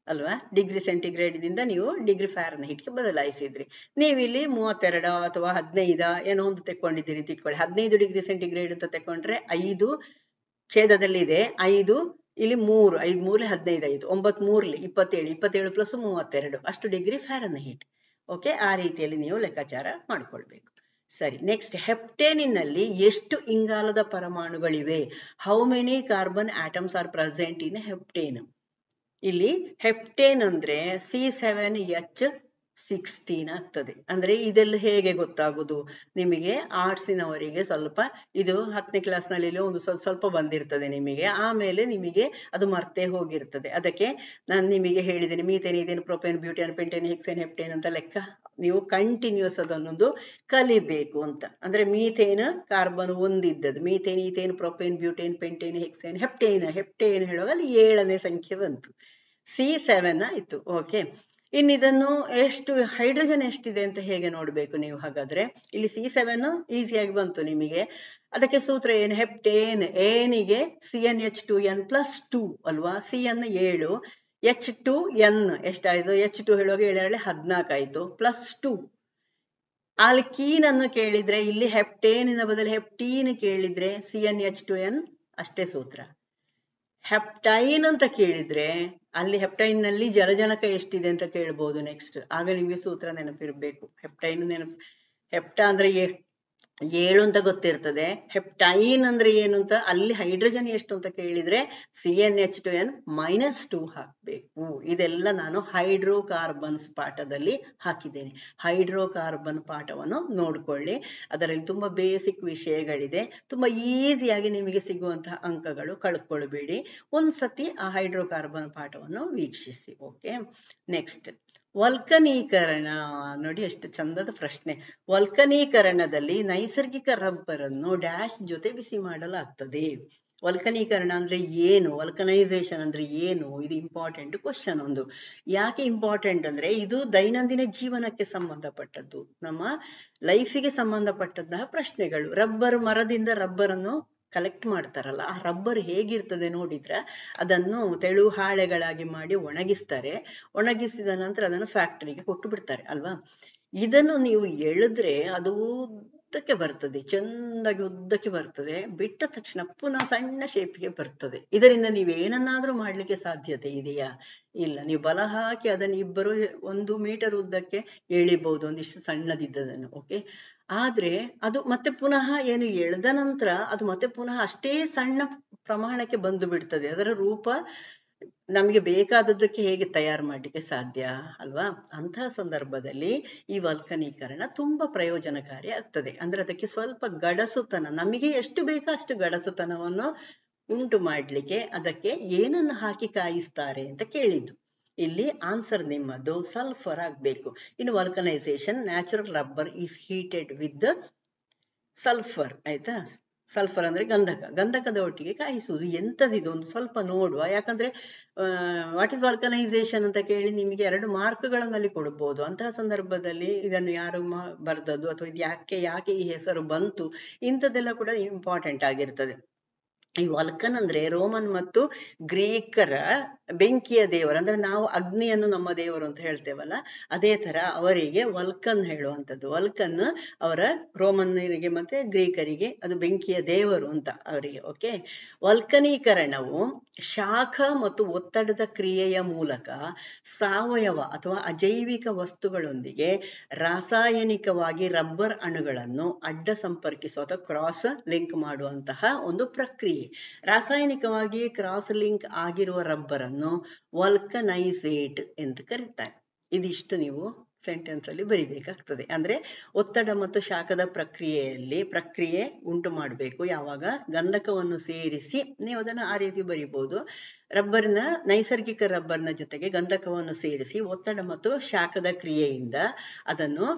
ಅಲ್ವಾ. ಡಿಗ್ರಿ ಸೆಂಟಿಗ್ರೇಡ್ ದಿಂದ ನೀವು ಡಿಗ್ರಿ ಫ್ಯಾರನ್ಹೀಟ್ಗೆ ಬದಲಾಯಿಸಿದ್ರಿ. ನೀವಿಲ್ಲಿ 32 ಅಥವಾ 15 ಏನೋ ಒಂದು ತೆಕ್ಕೊಂಡಿದ್ದೀರಿ ಅಂತ ಇಟ್ಕೊಳ್ಳಿ. 15 ಡಿಗ್ರಿ ಸೆಂಟಿಗ್ರೇಡ್ ಅಂತ ತೆಕ್ಕೊಂಡ್ರೆ 5 ಛೇದದಲ್ಲಿ ಇದೆ, 5 ಇಲ್ಲಿ 3, 5 3 15 ಆಯ್ತು, 9 3 27, 27 ಪ್ಲಸ್ 32 ಅಷ್ಟು ಡಿಗ್ರಿ ಫ್ಯಾರನ್ಹೀಟ್. ಓಕೆ, ಆ ರೀತಿಯಲ್ಲಿ ನೀವು ಲೆಕ್ಕಾಚಾರ ಮಾಡ್ಕೊಳ್ಬೇಕು. ಸರಿ, ನೆಕ್ಸ್ಟ್, ಹೆಪ್ಟೇನಿನಲ್ಲಿ ಎಷ್ಟು ಇಂಗಾಲದ ಪರಮಾಣುಗಳಿವೆ? How many carbon atoms are present in heptane? ಇಲ್ಲಿ ಹೆಪ್ಟೇನ್ ಅಂದ್ರೆ C7H16 ಆಗ್ತದೆ. ಅಂದ್ರೆ ಇದೆಲ್ಲ ಹೇಗೆ ಗೊತ್ತಾಗುದು ನಿಮಗೆ? ಆರ್ಟ್ಸಿನವರಿಗೆ ಸ್ವಲ್ಪ ಇದು 10ನೇ ಕ್ಲಾಸ್ನಲ್ಲಿ ಒಂದು ಸ್ವಲ್ಪ ಬಂದಿರ್ತದೆ ನಿಮಗೆ, ಆಮೇಲೆ ನಿಮಗೆ ಅದು ಮರ್ತೇ ಹೋಗಿರ್ತದೆ. ಅದಕ್ಕೆ ನಾನು ನಿಮಗೆ ಹೇಳಿದ್ದೇನೆ, methane, ethane, propane, butane, pentane, hexane, heptane ಅಂತ ಲೆಕ್ಕ ನೀವು ಕಂಟಿನ್ಯೂಸ್ ಅದನ್ನೊಂದು ಕಲಿಬೇಕು ಅಂತ. ಅಂದ್ರೆ ಮೀಥೇನ್ ಕಾರ್ಬನ್ ಒಂದಿದ್ದದ್ದು, methane, ethane, propane, butane, pentane, hexane, heptane ಹೇಳುವಾಗ ಅಲ್ಲಿ 7ನೇ ಸಂಖ್ಯೆ ಬಂತು, C7 ಆಯ್ತು. ಓಕೆ, ಇನ್ನಿದನ್ನು ಎಷ್ಟು ಹೈಡ್ರೋಜನ್ ಎಷ್ಟಿದೆ ಅಂತ ಹೇಗೆ ನೋಡ್ಬೇಕು ನೀವು? ಹಾಗಾದ್ರೆ ಇಲ್ಲಿ C7 ಈಸಿಯಾಗಿ ಬಂತು ನಿಮಗೆ. ಅದಕ್ಕೆ ಸೂತ್ರ ಏನು? ಹೆಪ್ಟೇನ್ ಏನಿಗೆ CnH2n ಪ್ಲಸ್ 2 ಅಲ್ವಾ. CN 7, H2n ಎಷ್ಟಾಯ್ತು? H2 ಹೇಳುವಾಗ 7 14 ಆಯ್ತು, ಪ್ಲಸ್ 2. ಆಲ್ಕೀನ್ ಅನ್ನು ಕೇಳಿದ್ರೆ ಇಲ್ಲಿ ಹೆಪ್ಟೇನಿನ ಬದಲು ಹೆಪ್ಟೀನ್ ಕೇಳಿದ್ರೆ CnH2n ಅಷ್ಟೇ ಸೂತ್ರ. ಹೆಪ್ಟೈನ್ ಅಂತ ಕೇಳಿದ್ರೆ ಅಲ್ಲಿ ಹೆಪ್ಟೈನ್ ನಲ್ಲಿ ಜಲಜನಕ ಎಷ್ಟಿದೆ ಅಂತ ಕೇಳ್ಬಹುದು ನೆಕ್ಸ್ಟ್, ಆಗ ನಿಮ್ಗೆ ಸೂತ್ರ ನೆನಪಿರ್ಬೇಕು. ಹೆಪ್ಟೈನ್ ಹೆಪ್ಟಾ ಅಂದ್ರೆ 7 ಅಂತ ಗೊತ್ತಿರ್ತದೆ, ಹೆಪ್ಟೈನ್ ಅಂದ್ರೆ ಏನು ಅಂತ, ಅಲ್ಲಿ ಹೈಡ್ರೋಜನ್ ಎಷ್ಟು ಅಂತ ಕೇಳಿದ್ರೆ CnH2n -2 ಹಾಕ್ಬೇಕು. ಇದೆಲ್ಲ ನಾನು ಹೈಡ್ರೋಕಾರ್ಬನ್ಸ್ ಪಾಠದಲ್ಲಿ ಹಾಕಿದ್ದೇನೆ. ಹೈಡ್ರೋಕಾರ್ಬನ್ ಪಾಠವನ್ನು ನೋಡ್ಕೊಳ್ಳಿ, ಅದರಲ್ಲಿ ತುಂಬಾ ಬೇಸಿಕ್ ವಿಷಯಗಳಿದೆ, ತುಂಬಾ ಈಸಿಯಾಗಿ ನಿಮಗೆ ಸಿಗುವಂತಹ ಅಂಕಗಳು, ಕಳ್ಕೊಳ್ಬೇಡಿ. ಒಂದ್ಸತಿ ಆ ಹೈಡ್ರೋಕಾರ್ಬನ್ ಪಾಠವನ್ನು ವೀಕ್ಷಿಸಿ. ಓಕೆ, ನೆಕ್ಸ್ಟ್, ವಲ್ಕನೀಕರಣ. ನೋಡಿ ಎಷ್ಟು ಚಂದದ ಪ್ರಶ್ನೆ. ವಲ್ಕನೀಕರಣದಲ್ಲಿ ನೈಸರ್ಗಿಕ ರಬ್ಬರ್ ಅನ್ನು ಡ್ಯಾಶ್ ಜೊತೆ ಬಿಸಿ ಮಾಡಲಾಗ್ತದೆ. ವಲ್ಕನೀಕರಣ ಅಂದ್ರೆ ಏನು? ವಲ್ಕನೈಸೇಷನ್ ಅಂದ್ರೆ ಏನು? ಇದು ಇಂಪಾರ್ಟೆಂಟ್ ಕ್ವಶನ್ ಒಂದು. ಯಾಕೆ ಇಂಪಾರ್ಟೆಂಟ್ ಅಂದ್ರೆ ಇದು ದೈನಂದಿನ ಜೀವನಕ್ಕೆ ಸಂಬಂಧಪಟ್ಟದ್ದು, ನಮ್ಮ ಲೈಫಿಗೆ ಸಂಬಂಧಪಟ್ಟಂತಹ ಪ್ರಶ್ನೆಗಳು. ರಬ್ಬರ್, ಮರದಿಂದ ರಬ್ಬರ್ ಅನ್ನು ಕಲೆಕ್ಟ್ ಮಾಡ್ತಾರಲ್ಲ, ಆ ರಬ್ಬರ್ ಹೇಗಿರ್ತದೆ ನೋಡಿದ್ರ, ಅದನ್ನು ತೆಳು ಹಾಳೆಗಳಾಗಿ ಮಾಡಿ ಒಣಗಿಸ್ತಾರೆ. ಒಣಗಿಸಿದ ನಂತರ ಅದನ್ನು ಫ್ಯಾಕ್ಟರಿಗೆ ಕೊಟ್ಟು ಬಿಡ್ತಾರೆ ಅಲ್ವಾ. ಇದನ್ನು ನೀವು ಎಳೆದ್ರೆ ಅದು ಉದ್ದಕ್ಕೆ ಬರ್ತದೆ, ಚೆಂದಾಗಿ ಉದ್ದಕ್ಕೆ ಬರ್ತದೆ, ಬಿಟ್ಟ ತಕ್ಷಣ ಪುನಃ ಸಣ್ಣ ಶೇಪಿಗೆ ಬರ್ತದೆ. ಇದರಿಂದ ನೀವೇನನ್ನಾದ್ರೂ ಮಾಡ್ಲಿಕ್ಕೆ ಸಾಧ್ಯತೆ ಇದೆಯಾ? ಇಲ್ಲ. ನೀವು ಬಲ ಹಾಕಿ ಅದನ್ನು ಇಬ್ಬರು 1 ಮೀಟರ್ ಉದ್ದಕ್ಕೆ ಎಳಿಬಹುದು, ಒಂದಿಷ್ಟು ಸಣ್ಣದಿದ್ದದನ್ನು. ಓಕೆ, ಆದ್ರೆ ಅದು ಮತ್ತೆ ಪುನಃ ಏನು ಎಳೆದ ನಂತರ ಅದು ಮತ್ತೆ ಪುನಃ ಅಷ್ಟೇ ಸಣ್ಣ ಪ್ರಮಾಣಕ್ಕೆ ಬಂದು ಬಿಡ್ತದೆ. ಅದರ ರೂಪ ನಮಗೆ ಬೇಕಾದದ್ದಕ್ಕೆ ಹೇಗೆ ತಯಾರು ಮಾಡ್ಲಿಕ್ಕೆ ಸಾಧ್ಯ ಅಲ್ವಾ? ಅಂತಹ ಸಂದರ್ಭದಲ್ಲಿ ಈ ವಲ್ಕನೀಕರಣ ತುಂಬಾ ಪ್ರಯೋಜನಕಾರಿ ಆಗ್ತದೆ. ಅಂದ್ರೆ ಅದಕ್ಕೆ ಸ್ವಲ್ಪ ಗಡಸುತನ, ನಮಗೆ ಎಷ್ಟು ಬೇಕೋ ಅಷ್ಟು ಗಡಸುತನವನ್ನು ಉಂಟು ಮಾಡ್ಲಿಕ್ಕೆ ಅದಕ್ಕೆ ಏನನ್ನು ಹಾಕಿ ಕಾಯಿಸ್ತಾರೆ ಅಂತ ಕೇಳಿದ್ದು. ಇಲ್ಲಿ ಆನ್ಸರ್ ನಿಮ್ಮದು ಸಲ್ಫರ್ ಆಗ್ಬೇಕು. ಇನ್ನು vulcanisation, natural rubber is heated with sulphur, ಆಯ್ತಾ? ಸಲ್ಫರ್ ಅಂದ್ರೆ ಗಂಧಕದ ಒಟ್ಟಿಗೆ ಕಾಯಿಸುವುದು. ಎಂತದಿದು ಒಂದು ಸ್ವಲ್ಪ ನೋಡುವ, ಯಾಕಂದ್ರೆ ವಾಟ್ ಇಸ್ ವಲ್ಕನೈಸೇಷನ್ ಅಂತ ಕೇಳಿ ನಿಮಗೆ 2 ಮಾರ್ಕ್ಗಳಲ್ಲಿ ಕೊಡಬಹುದು. ಅಂತಹ ಸಂದರ್ಭದಲ್ಲಿ ಇದನ್ನು ಯಾರು ಬರ್ದದ್ದು ಅಥವಾ ಇದು ಯಾಕೆ ಈ ಹೆಸರು ಬಂತು, ಇಂಥದ್ದೆಲ್ಲ ಕೂಡ ಇಂಪಾರ್ಟೆಂಟ್ ಆಗಿರ್ತದೆ. ಈ ವಲ್ಕನ್ ಅಂದ್ರೆ ರೋಮನ್ ಮತ್ತು ಗ್ರೀಕರ ಬೆಂಕಿಯ ದೇವರು, ಅಂದ್ರೆ ನಾವು ಅಗ್ನಿಯನ್ನು ನಮ್ಮ ದೇವರು ಅಂತ ಹೇಳ್ತೇವಲ್ಲ, ಅದೇ ತರ ಅವರಿಗೆ ವಲ್ಕನ್ ಹೇಳುವಂಥದ್ದು. ವಲ್ಕನ್ ಅವರ ರೋಮನ್ನರಿಗೆ ಮತ್ತೆ ಗ್ರೀಕರಿಗೆ ಅದು ಬೆಂಕಿಯ ದೇವರು ಅಂತ ಅವರಿಗೆ. ಓಕೆ, ವಲ್ಕನೀಕರಣವು ಶಾಖ ಮತ್ತು ಒತ್ತಡದ ಕ್ರಿಯೆಯ ಮೂಲಕ ಸಾವಯವ ಅಥವಾ ಅಜೈವಿಕ ವಸ್ತುಗಳೊಂದಿಗೆ ರಾಸಾಯನಿಕವಾಗಿ ರಬ್ಬರ್ ಅಣುಗಳನ್ನು ಅಡ್ಡ ಸಂಪರ್ಕಿಸುವ ಅಥವಾ ಕ್ರಾಸ್ ಲಿಂಕ್ ಮಾಡುವಂತಹ ಒಂದು ಪ್ರಕ್ರಿಯೆ. ರಾಸಾಯನಿಕವಾಗಿ ಕ್ರಾಸ್ ಲಿಂಕ್ ಆಗಿರುವ ರಬ್ಬರ್ ಅನ್ನು ವಲ್ಕನೈಸೇಟ್ ಎಂದು ಕರೀತಾರೆ. ಇದಿಷ್ಟು ನೀವು ಸೆಂಟೆನ್ಸ್ ಅಲ್ಲಿ ಬರಿಬೇಕಾಗ್ತದೆ. ಅಂದ್ರೆ ಒತ್ತಡ ಮತ್ತು ಶಾಖದ ಪ್ರಕ್ರಿಯೆ ಉಂಟು ಮಾಡಬೇಕು. ಯಾವಾಗ ಗಂಧಕವನ್ನು ಸೇರಿಸಿ ನೀವು ಅದನ್ನು ಆ ರೀತಿ ಬರಿಬಹುದು. ನೈಸರ್ಗಿಕ ರಬ್ಬರ್ನ ಜೊತೆಗೆ ಗಂಧಕವನ್ನು ಸೇರಿಸಿ ಒತ್ತಡ ಮತ್ತು ಶಾಖದ ಕ್ರಿಯೆಯಿಂದ ಅದನ್ನು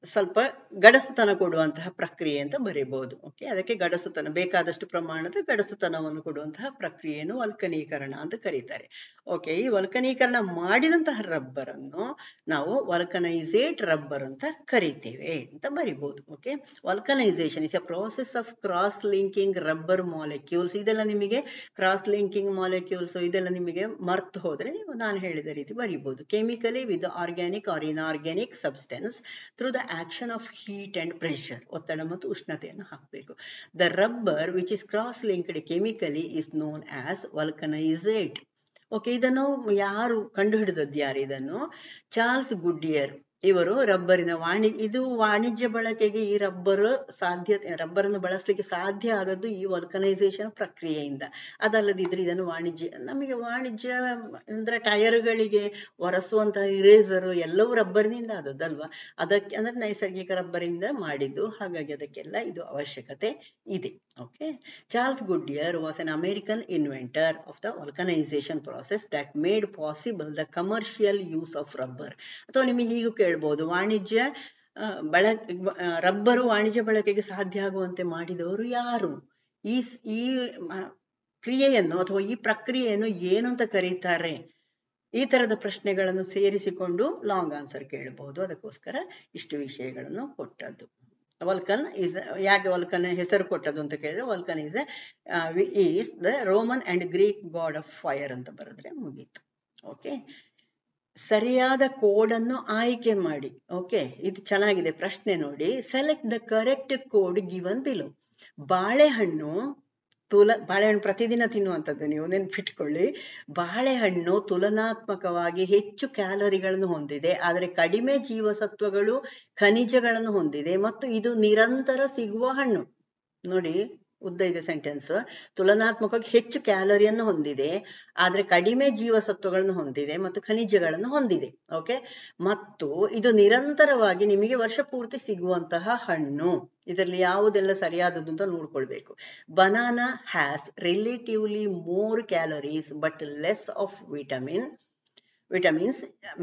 ಸ್ವಲ್ಪ ಗಡಸುತನ ಕೊಡುವಂತಹ ಪ್ರಕ್ರಿಯೆ ಅಂತ ಬರೀಬಹುದು. ಓಕೆ, ಅದಕ್ಕೆ ಗಡಸುತನ, ಬೇಕಾದಷ್ಟು ಪ್ರಮಾಣದ ಗಡಸುತನವನ್ನು ಕೊಡುವಂತಹ ಪ್ರಕ್ರಿಯೆಯನ್ನು ವಲ್ಕನೀಕರಣ ಅಂತ ಕರೀತಾರೆ. ಓಕೆ, ಈ ವಲ್ಕನೀಕರಣ ಮಾಡಿದಂತಹ ರಬ್ಬರ್ ಅನ್ನು ನಾವು ವಲ್ಕನೈಸೇಟ್ ರಬ್ಬರ್ ಅಂತ ಕರಿತೇವೆ ಅಂತ ಬರಿಬಹುದು. Okay, vulcanisation is a process of cross linking rubber molecules. ಇದೆಲ್ಲ ನಿಮಗೆ ಕ್ರಾಸ್ ಲಿಂಕಿಂಗ್ ಮಾಲಿಕ್ಯೂಲ್ಸ್ ಇದೆಲ್ಲ ನಿಮಗೆ ಮರ್ತು ಹೋದ್ರೆ ನೀವು ನಾನು ಹೇಳಿದ ರೀತಿ ಬರಿಬಹುದು. Chemically with organic or inorganic substance through the action of heat and pressure. ಒತ್ತಡ ಮತ್ತು ಉಷ್ಣತೆಯನ್ನು ಹಾಕಬೇಕು. The rubber which is cross linked chemically is known as vulcanisate. Okay, ಇದನ್ನು ಯಾರು ಕಂಡುಹಿಡಿದದ್ದು? ಯಾರು ಇದನ್ನು? Charles Goodyear. ಇವರು ರಬ್ಬರಿನ ವಾಣಿಜ್ಯ ಬಳಕೆಗೆ ಈ ರಬ್ಬರನ್ನು ಬಳಸಲಿಕ್ಕೆ ಸಾಧ್ಯ ಆದದ್ದು ಈ ವಲ್ಕನೈಸೇಷನ್ ಪ್ರಕ್ರಿಯೆಯಿಂದ. ಅದಲ್ಲದಿದ್ರೆ ಇದನ್ನು ನಮಗೆ ವಾಣಿಜ್ಯ ಅಂದ್ರೆ ಟೈರ್ಗಳಿಗೆ ಒರೆಸುವಂತಹ ಇರೇಸರ್ ಎಲ್ಲವೂ ರಬ್ಬರ್ನಿಂದ ಆದದ್ದಲ್ವಾ. ಅದಕ್ಕೆ ಅಂದ್ರೆ ನೈಸರ್ಗಿಕ ರಬ್ಬರಿಂದ ಮಾಡಿದ್ದು, ಹಾಗಾಗಿ ಅದಕ್ಕೆಲ್ಲ ಇದು ಅವಶ್ಯಕತೆ ಇದೆ. Okay, Charles Goodyear was an American inventor of the vulcanisation process that made possible the commercial use of rubber. ಅಥವಾ ನಿಮಗೆ ಹೀಗೂ ಕೇಳ್ಬೋದು, ರಬ್ಬರು ವಾಣಿಜ್ಯ ಬಳಕೆಗೆ ಸಾಧ್ಯ ಆಗುವಂತೆ ಮಾಡಿದವರು ಯಾರು? ಈ ಕ್ರಿಯೆಯನ್ನು ಅಥವಾ ಈ ಪ್ರಕ್ರಿಯೆಯನ್ನು ಏನು ಅಂತ ಕರೀತಾರೆ? ಈ ತರದ ಪ್ರಶ್ನೆಗಳನ್ನು ಸೇರಿಸಿಕೊಂಡು ಲಾಂಗ್ ಆನ್ಸರ್ ಕೇಳಬಹುದು. ಅದಕ್ಕೋಸ್ಕರ ಇಷ್ಟು ವಿಷಯಗಳನ್ನು ಕೊಟ್ಟದ್ದು. ವಲ್ಕನ್ ಯಾಕೆ ವಲ್ಕನ್ ಹೆಸರು ಕೊಟ್ಟದ್ದು ಅಂತ ಕೇಳಿದ್ರೆ, Vulcan is the Roman and Greek god of fire ಅಂತ ಬರೆದ್ರೆ ಮುಗೀತು. ಓಕೆ, ಸರಿಯಾದ ಕೋಡ್ ಅನ್ನು ಆಯ್ಕೆ ಮಾಡಿ. ಓಕೆ, ಇದು ಚೆನ್ನಾಗಿದೆ ಪ್ರಶ್ನೆ ನೋಡಿ. Select the correct code given below. ಬಾಳೆಹಣ್ಣು ಪ್ರತಿದಿನ ತಿನ್ನುವಂಥದ್ದು, ನೀವು ನೆನ್ಪಿಟ್ಕೊಳ್ಳಿ. ಬಾಳೆಹಣ್ಣು ತುಲನಾತ್ಮಕವಾಗಿ ಹೆಚ್ಚು ಕ್ಯಾಲರಿಗಳನ್ನು ಹೊಂದಿದೆ, ಆದರೆ ಕಡಿಮೆ ಜೀವಸತ್ವಗಳು ಖನಿಜಗಳನ್ನು ಹೊಂದಿದೆ ಮತ್ತು ಇದು ನಿರಂತರ ಸಿಗುವ ಹಣ್ಣು. ನೋಡಿ, ಉದ್ದ ಇದೆ ಸೆಂಟೆನ್ಸ್. ತುಲನಾತ್ಮಕವಾಗಿ ಹೆಚ್ಚು ಕ್ಯಾಲರಿಯನ್ನು ಹೊಂದಿದೆ, ಆದ್ರೆ ಕಡಿಮೆ ಜೀವಸತ್ವಗಳನ್ನು ಹೊಂದಿದೆ ಮತ್ತು ಖನಿಜಗಳನ್ನು ಹೊಂದಿದೆ. ಓಕೆ, ಮತ್ತು ಇದು ನಿರಂತರವಾಗಿ ನಿಮಗೆ ವರ್ಷ ಪೂರ್ತಿ ಸಿಗುವಂತಹ ಹಣ್ಣು. ಇದರಲ್ಲಿ ಯಾವುದೆಲ್ಲ ಸರಿಯಾದದ್ದು ಅಂತ ನೋಡ್ಕೊಳ್ಬೇಕು. Banana has relatively more calories but less of vitamins,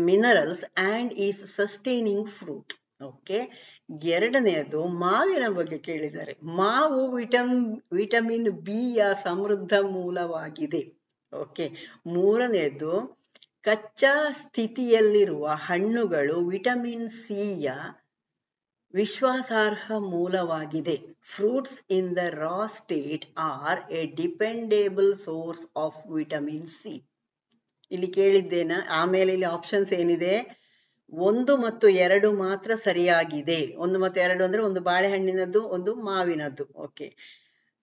minerals and is sustaining fruit. Okay, ಎರಡನೆಯದು ಮಾವಿನ ಬಗ್ಗೆ ಕೇಳಿದ್ದಾರೆ. ಮಾವು ವಿಟಮಿನ್ ಬಿ ಯ ಸಮೃದ್ಧ ಮೂಲವಾಗಿದೆ. ಓಕೆ, ಮೂರನೆಯದು ಕಚ್ಚಾ ಸ್ಥಿತಿಯಲ್ಲಿರುವ ಹಣ್ಣುಗಳು ವಿಟಮಿನ್ ಸಿ ಯ ವಿಶ್ವಾಸಾರ್ಹ ಮೂಲವಾಗಿದೆ. Fruits in the raw state are a dependable source of vitamin C. ಇಲ್ಲಿ ಕೇಳಿದ್ದೇನೆ. ಆಮೇಲೆ ಇಲ್ಲಿ ಆಪ್ಷನ್ಸ್ ಏನಿದೆ? 1 ಮತ್ತು 2 ಮಾತ್ರ ಸರಿಯಾಗಿದೆ. 1 ಮತ್ತು 2 ಅಂದ್ರೆ ಒಂದು ಬಾಳೆಹಣ್ಣಿನದ್ದು, ಒಂದು ಮಾವಿನದ್ದು. ಓಕೆ,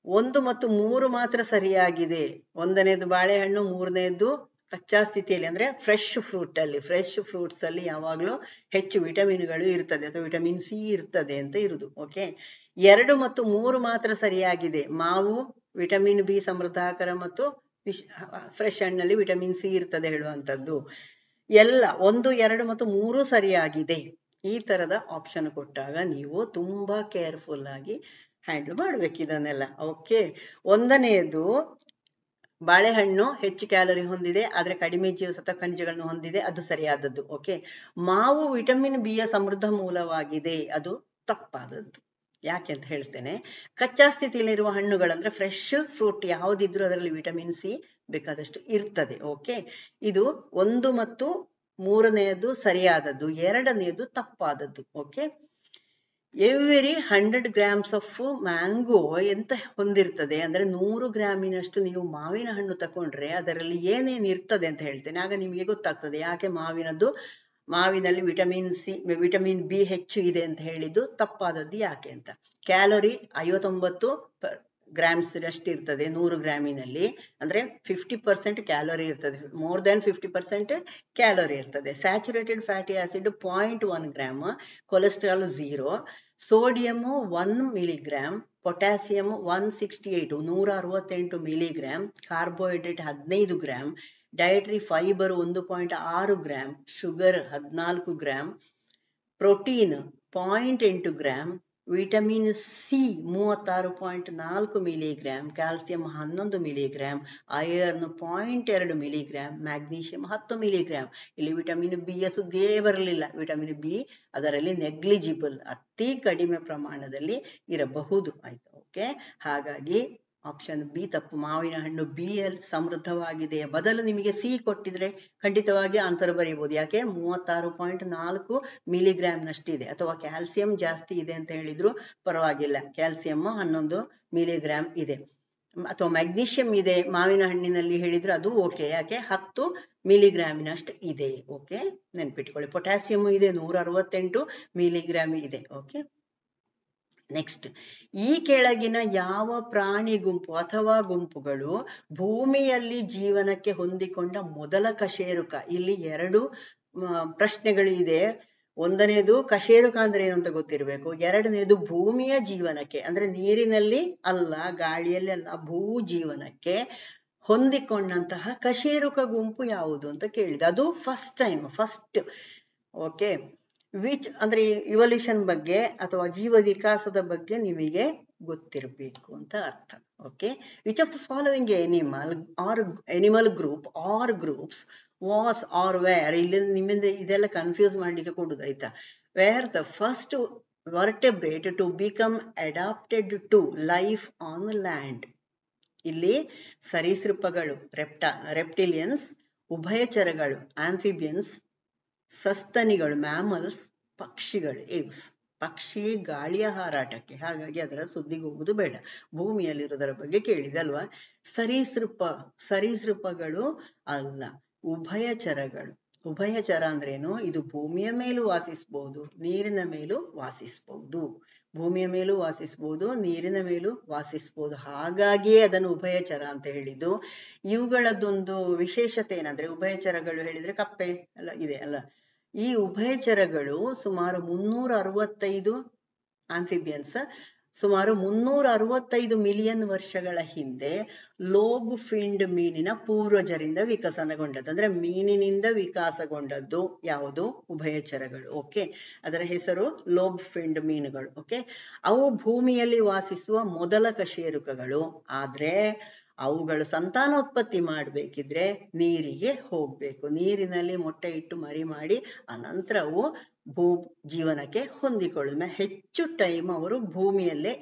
1 ಮತ್ತು 3 ಮಾತ್ರ ಸರಿಯಾಗಿದೆ. 1ನೇದು ಬಾಳೆಹಣ್ಣು, 3ನೇದು ಕಚ್ಚಾ ಸ್ಥಿತಿಯಲ್ಲಿ ಅಂದ್ರೆ ಫ್ರೆಶ್ ಫ್ರೂಟ್ಸ್ ಅಲ್ಲಿ ಯಾವಾಗ್ಲೂ ಹೆಚ್ಚು ವಿಟಮಿನ್ಗಳು ಇರ್ತದೆ ಅಥವಾ ವಿಟಮಿನ್ ಸಿ ಇರ್ತದೆ ಅಂತ ಇರುದು. ಓಕೆ, 2 ಮತ್ತು 3 ಮಾತ್ರ ಸರಿಯಾಗಿದೆ. ಮಾವು ವಿಟಮಿನ್ ಬಿ ಸಮೃದ್ಧಾಕರ ಮತ್ತು ಫ್ರೆಶ್ ಹಣ್ಣಲ್ಲಿ ವಿಟಮಿನ್ ಸಿ ಇರ್ತದೆ ಹೇಳುವಂಥದ್ದು. ಎಲ್ಲ 1, 2 ಮತ್ತು 3 ಸರಿಯಾಗಿದೆ. ಈ ತರದ ಆಪ್ಷನ್ ಕೊಟ್ಟಾಗ ನೀವು ತುಂಬಾ ಕೇರ್ಫುಲ್ ಆಗಿ ಹ್ಯಾಂಡಲ್ ಮಾಡ್ಬೇಕು ಇದನ್ನೆಲ್ಲ. ಓಕೆ, ಒಂದನೆಯದು ಬಾಳೆಹಣ್ಣು ಹೆಚ್ಚು ಕ್ಯಾಲರಿ ಹೊಂದಿದೆ ಆದ್ರೆ ಕಡಿಮೆ ಜೀವಸತ್ವ ಖನಿಜಗಳನ್ನು ಹೊಂದಿದೆ, ಅದು ಸರಿಯಾದದ್ದು. ಓಕೆ, ಮಾವು ವಿಟಮಿನ್ ಬಿ ಯ ಸಮೃದ್ಧ ಮೂಲವಾಗಿದೆ, ಅದು ತಪ್ಪಾದದ್ದು. ಯಾಕೆ ಅಂತ ಹೇಳ್ತೇನೆ. ಕಚ್ಚಾ ಸ್ಥಿತಿಯಲ್ಲಿರುವ ಹಣ್ಣುಗಳಂದ್ರೆ ಫ್ರೆಶ್ ಫ್ರೂಟ್ ಯಾವುದಿದ್ರು ಅದರಲ್ಲಿ ವಿಟಮಿನ್ ಸಿ ಬೇಕಾದಷ್ಟು ಇರ್ತದೆ. ಓಕೆ, ಇದು 1 ಮತ್ತು 3ನೇದು ಸರಿಯಾದದ್ದು, 2ನೇದು ತಪ್ಪಾದದ್ದು. Okay, every 100 grams of mango ಎಂತ ಹೊಂದಿರ್ತದೆ ಅಂದ್ರೆ 100 ಗ್ರಾಮಿನಷ್ಟು ನೀವು ಮಾವಿನ ಹಣ್ಣು ತಕೊಂಡ್ರೆ ಅದರಲ್ಲಿ ಏನೇನ್ ಇರ್ತದೆ ಅಂತ ಹೇಳ್ತೇನೆ, ಆಗ ನಿಮಗೆ ಗೊತ್ತಾಗ್ತದೆ ಯಾಕೆ ಮಾವಿನಲ್ಲಿ ವಿಟಮಿನ್ ಬಿ ಹೆಚ್ಚು ಇದೆ ಅಂತ ಹೇಳಿದ್ದು ತಪ್ಪಾದದ್ದು ಯಾಕೆ ಅಂತ. ಕ್ಯಾಲೋರಿ 59 ಗ್ರಾಮ್ಸ್ ಅಷ್ಟು ಇರ್ತದೆ 100 ಗ್ರಾಮಿನಲ್ಲಿ, ಅಂದ್ರೆ 50% ಕ್ಯಾಲೋರಿ ಇರ್ತದೆ, ಮೋರ್ ದನ್ 50% ಕ್ಯಾಲೋರಿ ಇರ್ತದೆ. Saturated fatty acid 0.1 gram, cholesterol 0, sodium 1 milligram, potassium 168 milligram, carbohydrate 15 gram, dietary fibre 1.6 gram, sugar 14 gram, protein 0.8 gram, vitamin C 36.4 milligram, calcium 11 milligram, iron 0.2 milligram, magnesium 10 milligram. ಇಲ್ಲಿ vitamin B ಯ ಸುದ್ದಿಯೇ ಬರಲಿಲ್ಲ. Vitamin B ಅದರಲ್ಲಿ negligible, ಅತಿ ಕಡಿಮೆ ಪ್ರಮಾಣದಲ್ಲಿ ಇರಬಹುದು. ಆಯ್ತು. Okay, ಹಾಗಾಗಿ ಆಪ್ಷನ್ ಬಿ ತಪ್ಪು. ಮಾವಿನ ಹಣ್ಣು ಬಿ ಯಲ್ಲಿ ಸಮೃದ್ಧವಾಗಿದೆ ಬದಲು ನಿಮಗೆ ಸಿ ಕೊಟ್ಟಿದ್ರೆ ಖಂಡಿತವಾಗಿ ಆನ್ಸರ್ ಬರೀಬಹುದು. ಯಾಕೆ 36.4 ಮಿಲಿಗ್ರಾಮ್ ನಷ್ಟಿದೆ. ಅಥವಾ ಕ್ಯಾಲ್ಸಿಯಂ ಜಾಸ್ತಿ ಇದೆ ಅಂತ ಹೇಳಿದ್ರು ಪರವಾಗಿಲ್ಲ, ಕ್ಯಾಲ್ಸಿಯಂ 11 ಮಿಲಿಗ್ರಾಮ್ ಇದೆ. ಅಥವಾ ಮ್ಯಾಗ್ನೀಷಿಯಂ ಇದೆ ಮಾವಿನ ಹಣ್ಣಿನಲ್ಲಿ ಹೇಳಿದ್ರು ಅದು ಓಕೆ, ಯಾಕೆ 10 ಮಿಲಿಗ್ರಾಮಿನಷ್ಟು ಇದೆ. ಓಕೆ, ನೆನ್ಪಿಟ್ಕೊಳ್ಳಿ. ಪೊಟ್ಯಾಸಿಯಂ ಇದೆ 168 ಮಿಲಿಗ್ರಾಮ್ ಇದೆ. ಓಕೆ, ನೆಕ್ಸ್ಟ್, ಈ ಕೆಳಗಿನ ಯಾವ ಪ್ರಾಣಿ ಗುಂಪು ಅಥವಾ ಗುಂಪುಗಳು ಭೂಮಿಯಲ್ಲಿ ಜೀವನಕ್ಕೆ ಹೊಂದಿಕೊಂಡ ಮೊದಲ ಕಶೇರುಕ? ಇಲ್ಲಿ 2 ಪ್ರಶ್ನೆಗಳು ಇದೆ. ಒಂದನೇದು ಕಶೇರುಕ ಅಂದ್ರೆ ಏನು ಅಂತ ಗೊತ್ತಿರಬೇಕು. 2ನೇದು ಭೂಮಿಯ ಜೀವನಕ್ಕೆ ಅಂದ್ರೆ ನೀರಿನಲ್ಲಿ ಅಲ್ಲ, ಗಾಳಿಯಲ್ಲಿ ಅಲ್ಲ, ಭೂ ಜೀವನಕ್ಕೆ ಹೊಂದಿಕೊಂಡಂತಹ ಕಶೇರುಕ ಗುಂಪು ಯಾವುದು ಅಂತ ಕೇಳಿದೆ. ಅದು ಫಸ್ಟ್. ಓಕೆ, ವಿಚ್ ಅಂದ್ರೆ ಇವಲ್ಯೂಷನ್ ಬಗ್ಗೆ ಅಥವಾ ಜೀವ ವಿಕಾಸದ ಬಗ್ಗೆ ನಿಮಗೆ ಗೊತ್ತಿರಬೇಕು ಅಂತ ಅರ್ಥ. Okay, which of the following animal group or groups was or were, ಇಲ್ಲಿ ನಿಮ್ಮಿಂದ ಇದೆಲ್ಲ ಕನ್ಫ್ಯೂಸ್ ಮಾಡ್ಲಿಕ್ಕೆ ಕೊಡುದು ಆಯ್ತಾ. Were the first vertebrate to become adapted to life on land. ಇಲ್ಲಿ ಸರೀಸೃಪಗಳು ರೆಪ್ಟಿಲಿಯನ್ಸ್, ಉಭಯಚರಗಳು ಆಂಫಿಬಿಯನ್ಸ್, ಸಸ್ತನಿಗಳು ಮ್ಯಾಮಲ್ಸ್, ಪಕ್ಷಿಗಳು ಏವ್ಸ್. ಪಕ್ಷಿ ಗಾಳಿಯ ಹಾರಾಟಕ್ಕೆ, ಹಾಗಾಗಿ ಅದರ ಸುದ್ದಿಗೆ ಹೋಗುದು ಬೇಡ, ಭೂಮಿಯಲ್ಲಿರೋದರ ಬಗ್ಗೆ ಕೇಳಿದೆ ಅಲ್ವಾ. ಸರೀಸೃಪಗಳು ಅಲ್ಲ, ಉಭಯಚರಗಳು. ಉಭಯಚರ ಅಂದ್ರೇನು? ಇದು ಭೂಮಿಯ ಮೇಲೂ ವಾಸಿಸಬಹುದು, ನೀರಿನ ಮೇಲೂ ವಾಸಿಸಬಹುದು. ಭೂಮಿಯ ಮೇಲೂ ವಾಸಿಸಬಹುದು, ನೀರಿನ ಮೇಲೂ ವಾಸಿಸಬಹುದು, ಹಾಗಾಗಿಯೇ ಅದನ್ನು ಉಭಯಚರ ಅಂತ ಹೇಳಿದ್ದು. ಇವುಗಳದ್ದೊಂದು ವಿಶೇಷತೆ ಏನಂದ್ರೆ, ಉಭಯಚರಗಳು ಹೇಳಿದ್ರೆ ಕಪ್ಪೆ ಎಲ್ಲ ಇದೆ ಅಲ್ಲ, ಈ ಉಭಯಚರಗಳು ಸುಮಾರು 365 ಆಂಫಿಬಿಯನ್ಸ್ ಸುಮಾರು 365 ಮಿಲಿಯನ್ ವರ್ಷಗಳ ಹಿಂದೆ ಲೋಬ್ ಫಿಂಡ್ ಮೀನಿನ ಪೂರ್ವಜರಿಂದ ವಿಕಸನಗೊಂಡದ್ದು. ಅಂದ್ರೆ ಮೀನಿನಿಂದ ವಿಕಾಸಗೊಂಡದ್ದು ಯಾವುದು? ಉಭಯಚರಗಳು. ಓಕೆ, ಅದರ ಹೆಸರು ಲೋಬ್ ಫಿಂಡ್ ಮೀನುಗಳು. ಓಕೆ, ಅವು ಭೂಮಿಯಲ್ಲಿ ವಾಸಿಸುವ ಮೊದಲ ಕಶೇರುಕಗಳು. ಆದ್ರೆ ಅವುಗಳು ಸಂತಾನೋತ್ಪತ್ತಿ ಮಾಡ್ಬೇಕಿದ್ರೆ ನೀರಿಗೆ ಹೋಗ್ಬೇಕು, ನೀರಿನಲ್ಲಿ ಮೊಟ್ಟೆ ಇಟ್ಟು ಮರಿ ಮಾಡಿ ಅನಂತರ ಅವು ಜೀವನಕ್ಕೆ ಹೊಂದಿಕೊಳ್ಳುದು. ಹೆಚ್ಚು ಟೈಮ್ ಅವರು ಭೂಮಿಯಲ್ಲೇ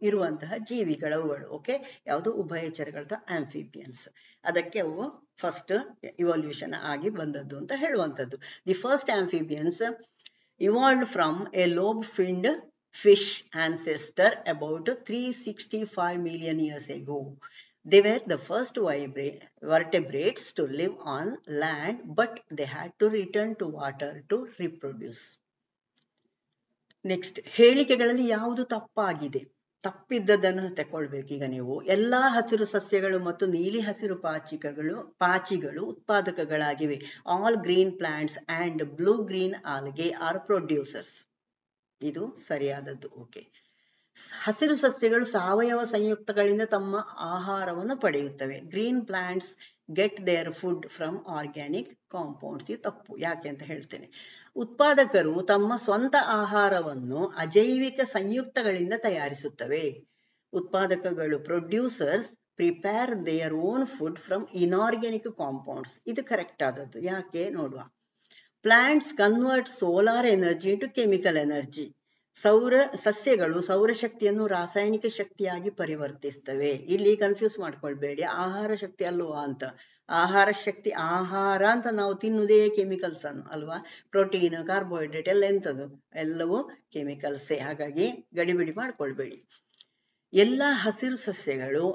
ಇರುವಂತಹ ಜೀವಿಗಳವುಗಳು. ಓಕೆ, ಯಾವುದು? ಉಭಯಚರಗಳು, ಆಂಫಿಬಿಯನ್ಸ್. ಅದಕ್ಕೆ ಅವು ಫಸ್ಟ್ ಇವಲ್ಯೂಷನ್ ಆಗಿ ಬಂದದ್ದು ಅಂತ ಹೇಳುವಂಥದ್ದು. The first amphibians evolved from a lobe-finned fish ancestor about 365 million years ago. They were the first vertebrates to live on land, but they had to return to water to reproduce. Next, ಹೇಳಿಕೆಗಳಲ್ಲಿ ಯಾವುದು ತಪ್ಪಾಗಿದೆ? ತಪ್ಪಿದ್ದದನ್ನು ತಗೊಳ್ಬೇಕೀಗ ನೀವು. ಎಲ್ಲಾ ಹಸಿರು ಸಸ್ಯಗಳು ಮತ್ತು ನೀಲಿ ಹಸಿರು ಪಾಚಿಗಳು ಉತ್ಪಾದಕಗಳಾಗಿವೆ. All green plants and blue green algae are producers. ಇದು ಸರಿಯಾದದ್ದು. ಓಕೆ, ಹಸಿರು ಸಸ್ಯಗಳು ಸಾವಯವ ಸಂಯುಕ್ತಗಳಿಂದ ತಮ್ಮ ಆಹಾರವನ್ನು ಪಡೆಯುತ್ತವೆ. Green plants get their food from organic compounds. ಇದು ತಪ್ಪು. ಯಾಕೆ ಅಂತ ಹೇಳ್ತೇನೆ. ಉತ್ಪಾದಕರು ತಮ್ಮ ಸ್ವಂತ ಆಹಾರವನ್ನು ಅಜೈವಿಕ ಸಂಯುಕ್ತಗಳಿಂದ ತಯಾರಿಸುತ್ತವೆ. ಉತ್ಪಾದಕಗಳು producers prepare their own food from inorganic compounds. ಇದು ಕರೆಕ್ಟ್ ಆದದ್ದು. ಯಾಕೆ ನೋಡುವ. Plants convert solar energy into chemical energy. ಸಸ್ಯಗಳು ಸೌರಶಕ್ತಿಯನ್ನು ರಾಸಾಯನಿಕ ಶಕ್ತಿಯಾಗಿ ಪರಿವರ್ತಿಸ್ತವೆ. ಇಲ್ಲಿ ಕನ್ಫ್ಯೂಸ್ ಮಾಡ್ಕೊಳ್ಬೇಡಿ, ಆಹಾರ ಶಕ್ತಿ ಅಲ್ವಾ ಅಂತ. ಆಹಾರ ಶಕ್ತಿ, ಆಹಾರ ಅಂತ ನಾವು ತಿನ್ನುವುದೇ ಕೆಮಿಕಲ್ಸ್ ಅನ್ನು ಅಲ್ವಾ. ಪ್ರೋಟೀನ್, ಕಾರ್ಬೋಹೈಡ್ರೇಟ್ ಎಲ್ಲ ಎಂತದು, ಎಲ್ಲವೂ ಕೆಮಿಕಲ್ಸೇ. ಹಾಗಾಗಿ ಗಡಿಬಿಡಿ ಮಾಡ್ಕೊಳ್ಬೇಡಿ. ಎಲ್ಲಾ ಹಸಿರು ಸಸ್ಯಗಳು,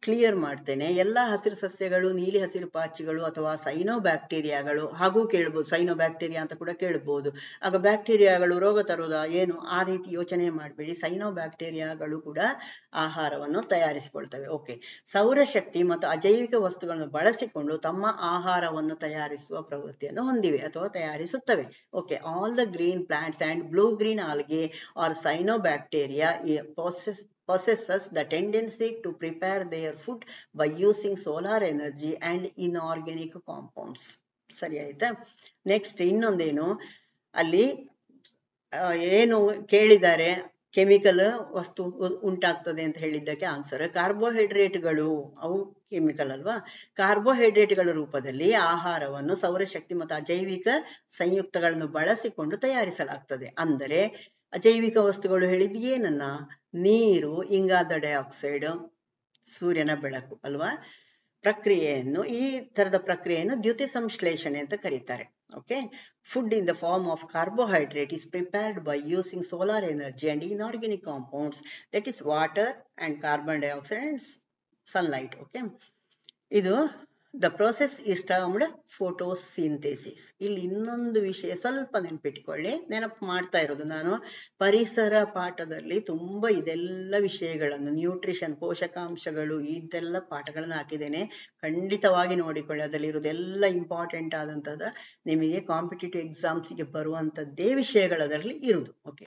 ಕ್ಲಿಯರ್ ಮಾಡ್ತೇನೆ, ಎಲ್ಲಾ ಹಸಿರು ಸಸ್ಯಗಳು ನೀಲಿ ಹಸಿರು ಪಾಚಿಗಳು ಅಥವಾ ಸೈನೋ ಬ್ಯಾಕ್ಟೀರಿಯಾಗಳು. ಹಾಗೂ ಕೇಳ್ಬೋದು, ಸೈನೋ ಬ್ಯಾಕ್ಟೀರಿಯಾ ಅಂತ ಕೂಡ ಕೇಳ್ಬೋದು. ಆಗ ಬ್ಯಾಕ್ಟೀರಿಯಾಗಳು ರೋಗ ತರುವುದಾ ಏನು, ಆ ರೀತಿ ಯೋಚನೆ ಮಾಡಬೇಡಿ. ಸೈನೋ ಬ್ಯಾಕ್ಟೀರಿಯಾಗಳು ಕೂಡ ಆಹಾರವನ್ನು ತಯಾರಿಸಿಕೊಳ್ತವೆ. ಓಕೆ. ಸೌರಶಕ್ತಿ ಮತ್ತು ಅಜೈವಿಕ ವಸ್ತುಗಳನ್ನು ಬಳಸಿಕೊಂಡು ತಮ್ಮ ಆಹಾರವನ್ನು ತಯಾರಿಸುವ ಪ್ರವೃತ್ತಿಯನ್ನು ಹೊಂದಿವೆ ಅಥವಾ ತಯಾರಿಸುತ್ತವೆ. Okay. All the green plants and blue green algae R cyano bacteria possesses the tendency to prepare their food by using solar energy and inorganic compounds. ಸರಿ ಆಯ್ತಾ. ನೆಕ್ಸ್ಟ್ ಇನ್ನೊಂದೇನು, ಅಲ್ಲಿ ಏನು ಕೇಳಿದ್ದಾರೆ, ಕೆಮಿಕಲ್ ವಸ್ತು ಉಂಟಾಗ್ತದೆ ಅಂತ ಹೇಳಿದ್ದಕ್ಕೆ ಆನ್ಸರ್ ಕಾರ್ಬೋಹೈಡ್ರೇಟ್ಗಳು. ಅವು ಕೆಮಿಕಲ್ ಅಲ್ವಾ. ಕಾರ್ಬೋಹೈಡ್ರೇಟ್ಗಳ ರೂಪದಲ್ಲಿ ಆಹಾರವನ್ನು ಸೌರಶಕ್ತಿ ಮತ್ತು ಅಜೈವಿಕ ಸಂಯುಕ್ತಗಳನ್ನು ಬಳಸಿಕೊಂಡು ತಯಾರಿಸಲಾಗ್ತದೆ. ಅಂದರೆ ಅಜೈವಿಕ ವಸ್ತುಗಳು ಹೇಳಿದ್ ಏನನ್ನ, ನೀರು, ಇಂಗಾದ ಡೈಆಕ್ಸೈಡ್, ಸೂರ್ಯನ ಬೆಳಕು ಅಲ್ವಾ. ಪ್ರಕ್ರಿಯೆಯನ್ನು, ಈ ತರದ ಪ್ರಕ್ರಿಯೆಯನ್ನು ದ್ಯುತಿ ಸಂಶ್ಲೇಷಣೆ ಅಂತ ಕರೀತಾರೆ. Okay. Food in the form of carbohydrate is prepared by using solar energy and inorganic compounds, that is water and carbon dioxide and sunlight. Okay. ಇದು the process is termed photosynthesis. ಇಲ್ಲಿ ಇನ್ನೊಂದು ವಿಷಯ ಸ್ವಲ್ಪ ನೆನಪಿಟ್ಕೊಳ್ಳಿ. ನೆನಪು ಮಾಡ್ತಾ ಇರೋದು ನಾನು ಪರಿಸರ ಪಾಠದಲ್ಲಿ ತುಂಬಾ ಇದೆಲ್ಲ ವಿಷಯಗಳನ್ನು, ನ್ಯೂಟ್ರಿಷನ್, ಪೋಷಕಾಂಶಗಳು, ಇದೆಲ್ಲ ಪಾಠಗಳನ್ನು ಹಾಕಿದ್ದೇನೆ. ಖಂಡಿತವಾಗಿ ನೋಡಿಕೊಳ್ಳಿ. ಅದರಲ್ಲಿ ಇರೋದೆಲ್ಲ ಇಂಪಾರ್ಟೆಂಟ್ ಆದಂತದ, ನಿಮಗೆ ಕಾಂಪಿಟೇಟಿವ್ ಎಕ್ಸಾಮ್ಸ್ಗೆ ಬರುವಂತದ್ದೇ ವಿಷಯಗಳು ಅದರಲ್ಲಿ ಇರುವುದು. ಓಕೆ.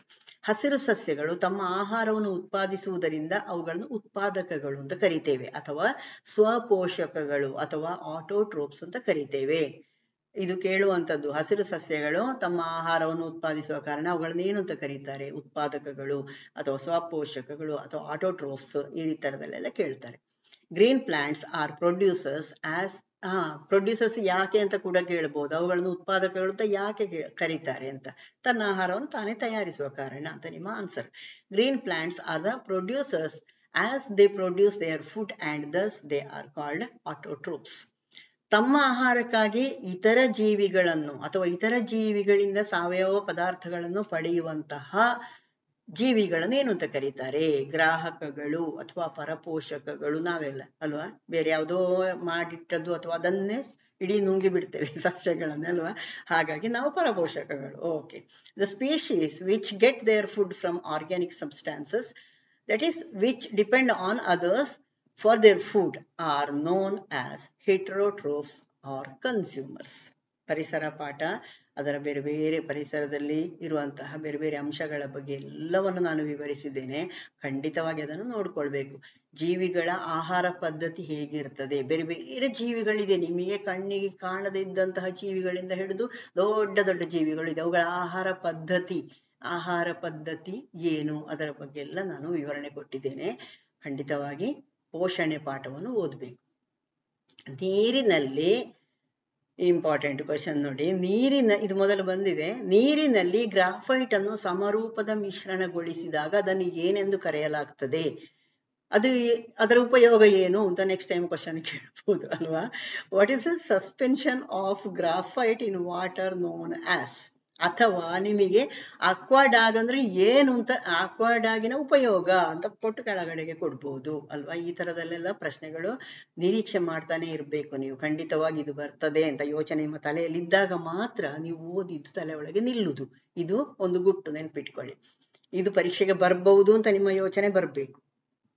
ಹಸಿರು ಸಸ್ಯಗಳು ತಮ್ಮ ಆಹಾರವನ್ನು ಉತ್ಪಾದಿಸುವುದರಿಂದ ಅವುಗಳನ್ನು ಉತ್ಪಾದಕಗಳು ಅಂತ ಕರಿತೇವೆ, ಅಥವಾ ಸ್ವಪೋಷಕಗಳು ಅಥವಾ ಆಟೋಟ್ರೋಪ್ಸ್ ಅಂತ ಕರಿತೇವೆ. ಇದು ಕೇಳುವಂತದ್ದು. ಹಸಿರು ಸಸ್ಯಗಳು ತಮ್ಮ ಆಹಾರವನ್ನು ಉತ್ಪಾದಿಸುವ ಕಾರಣ ಅವುಗಳನ್ನ ಏನು ಅಂತ ಕರೀತಾರೆ, ಉತ್ಪಾದಕಗಳು ಅಥವಾ ಸ್ವಪೋಷಕಗಳು ಅಥವಾ ಆಟೋಟ್ರೋಪ್ಸ್, ಈ ತರದಲ್ಲೆಲ್ಲ ಕೇಳ್ತಾರೆ. Green plants are producers as producers ಯಾಕೆ ಅಂತ ಕೂಡ ಕೇಳಬಹುದು. ಅವುಗಳನ್ನು ಉತ್ಪಾದಕಗಳು ಅಂತ ಯಾಕೆ ಕರೀತಾರೆ ಅಂತ, ತನ್ನ ಆಹಾರವನ್ನು ತಾನೇ ತಯಾರಿಸುವ ಕಾರಣ ಅಂತ ನಿಮ್ಮ answer. Green plants are the producers as they produce their food and thus they are called autotrophs. ತಮ್ಮ ಆಹಾರಕ್ಕಾಗಿ ಇತರ ಜೀವಿಗಳನ್ನು ಅಥವಾ ಇತರ ಜೀವಿಗಳಿಂದ ಸಾವಯವ ಪದಾರ್ಥಗಳನ್ನು ಪಡೆಯುವಂತಹ ಜೀವಿಗಳನ್ನು ಏನು ಅಂತ ಕರೀತಾರೆ, ಗ್ರಾಹಕಗಳು ಅಥವಾ ಪರಪೋಷಕಗಳು. ನಾವೆಲ್ಲ ಅಲ್ವಾ, ಬೇರೆ ಯಾವುದೋ ಮಾಡಿಟ್ಟದ್ದು ಅಥವಾ ಅದನ್ನೇ ಇಡೀ ನುಂಗಿ ಬಿಡ್ತೇವೆ ಸಸ್ಯಗಳನ್ನೇ ಅಲ್ವಾ. ಹಾಗಾಗಿ ನಾವು ಪರಪೋಷಕಗಳು. Okay. The species which get their food from organic substances, that is which depend on others for their food, are known as heterotrophs or consumers. ಪರಿಸರ ಪಾಠ, ಅದರ ಬೇರೆ ಬೇರೆ ಪರಿಸರದಲ್ಲಿ ಇರುವಂತಹ ಬೇರೆ ಬೇರೆ ಅಂಶಗಳ ಬಗ್ಗೆ ಎಲ್ಲವನ್ನು ನಾನು ವಿವರಿಸಿದ್ದೇನೆ. ಖಂಡಿತವಾಗಿ ಅದನ್ನು ನೋಡ್ಕೊಳ್ಬೇಕು. ಜೀವಿಗಳ ಆಹಾರ ಪದ್ಧತಿ ಹೇಗಿರ್ತದೆ, ಬೇರೆ ಬೇರೆ ಜೀವಿಗಳಿದೆ, ನಿಮಗೆ ಕಣ್ಣಿಗೆ ಕಾಣದೇ ಇದ್ದಂತಹ ಜೀವಿಗಳಿಂದ ಹಿಡಿದು ದೊಡ್ಡ ದೊಡ್ಡ ಜೀವಿಗಳು ಇದೆ. ಅವುಗಳ ಆಹಾರ ಪದ್ಧತಿ ಏನು, ಅದರ ಬಗ್ಗೆ ಎಲ್ಲ ನಾನು ವಿವರಣೆ ಕೊಟ್ಟಿದ್ದೇನೆ. ಖಂಡಿತವಾಗಿ ಪೋಷಣೆ ಪಾಠವನ್ನು ಓದಬೇಕು. ನೀರಿನಲ್ಲಿ ಇಂಪಾರ್ಟೆಂಟ್ ಕ್ವಶನ್ ನೋಡಿ. ಇದು ಮೊದಲು ಬಂದಿದೆ. ನೀರಿನಲ್ಲಿ ಗ್ರಾಫೈಟ್ ಅನ್ನು ಸಮರೂಪದ ಮಿಶ್ರಣಗೊಳಿಸಿದಾಗ ಅದನ್ನು ಏನೆಂದು ಕರೆಯಲಾಗ್ತದೆ, ಅದರ ಉಪಯೋಗ ಏನು ಅಂತ ನೆಕ್ಸ್ಟ್ ಟೈಮ್ ಕ್ವಶನ್ ಕೇಳಬಹುದು ಅಲ್ವಾ. What is the suspension of graphite in water known as, ಅಥವಾ ನಿಮಗೆ ಅಕ್ವಾಡಾಗ್ ಅಂದ್ರೆ ಏನು ಅಂತ, ಅಕ್ವಾಡಾಗಿನ ಉಪಯೋಗ ಅಂತ ಕೊಟ್ಟು ಕೆಳಗಡೆಗೆ ಕೊಡ್ಬೋದು ಅಲ್ವಾ. ಈ ತರದಲ್ಲೆಲ್ಲ ಪ್ರಶ್ನೆಗಳು ನಿರೀಕ್ಷೆ ಮಾಡ್ತಾನೆ ಇರ್ಬೇಕು ನೀವು. ಖಂಡಿತವಾಗಿ ಇದು ಬರ್ತದೆ ಅಂತ ಯೋಚನೆ ನಿಮ್ಮ ತಲೆಯಲ್ಲಿ ಇದ್ದಾಗ ಮಾತ್ರ ನೀವು ಓದಿದ್ದು ತಲೆ ಒಳಗೆ ನಿಲ್ಲುದು. ಇದು ಒಂದು ಗುಟ್ಟು, ನೆನ್ಪಿಟ್ಕೊಳ್ಳಿ. ಇದು ಪರೀಕ್ಷೆಗೆ ಬರ್ಬಹುದು ಅಂತ ನಿಮ್ಮ ಯೋಚನೆ ಬರ್ಬೇಕು.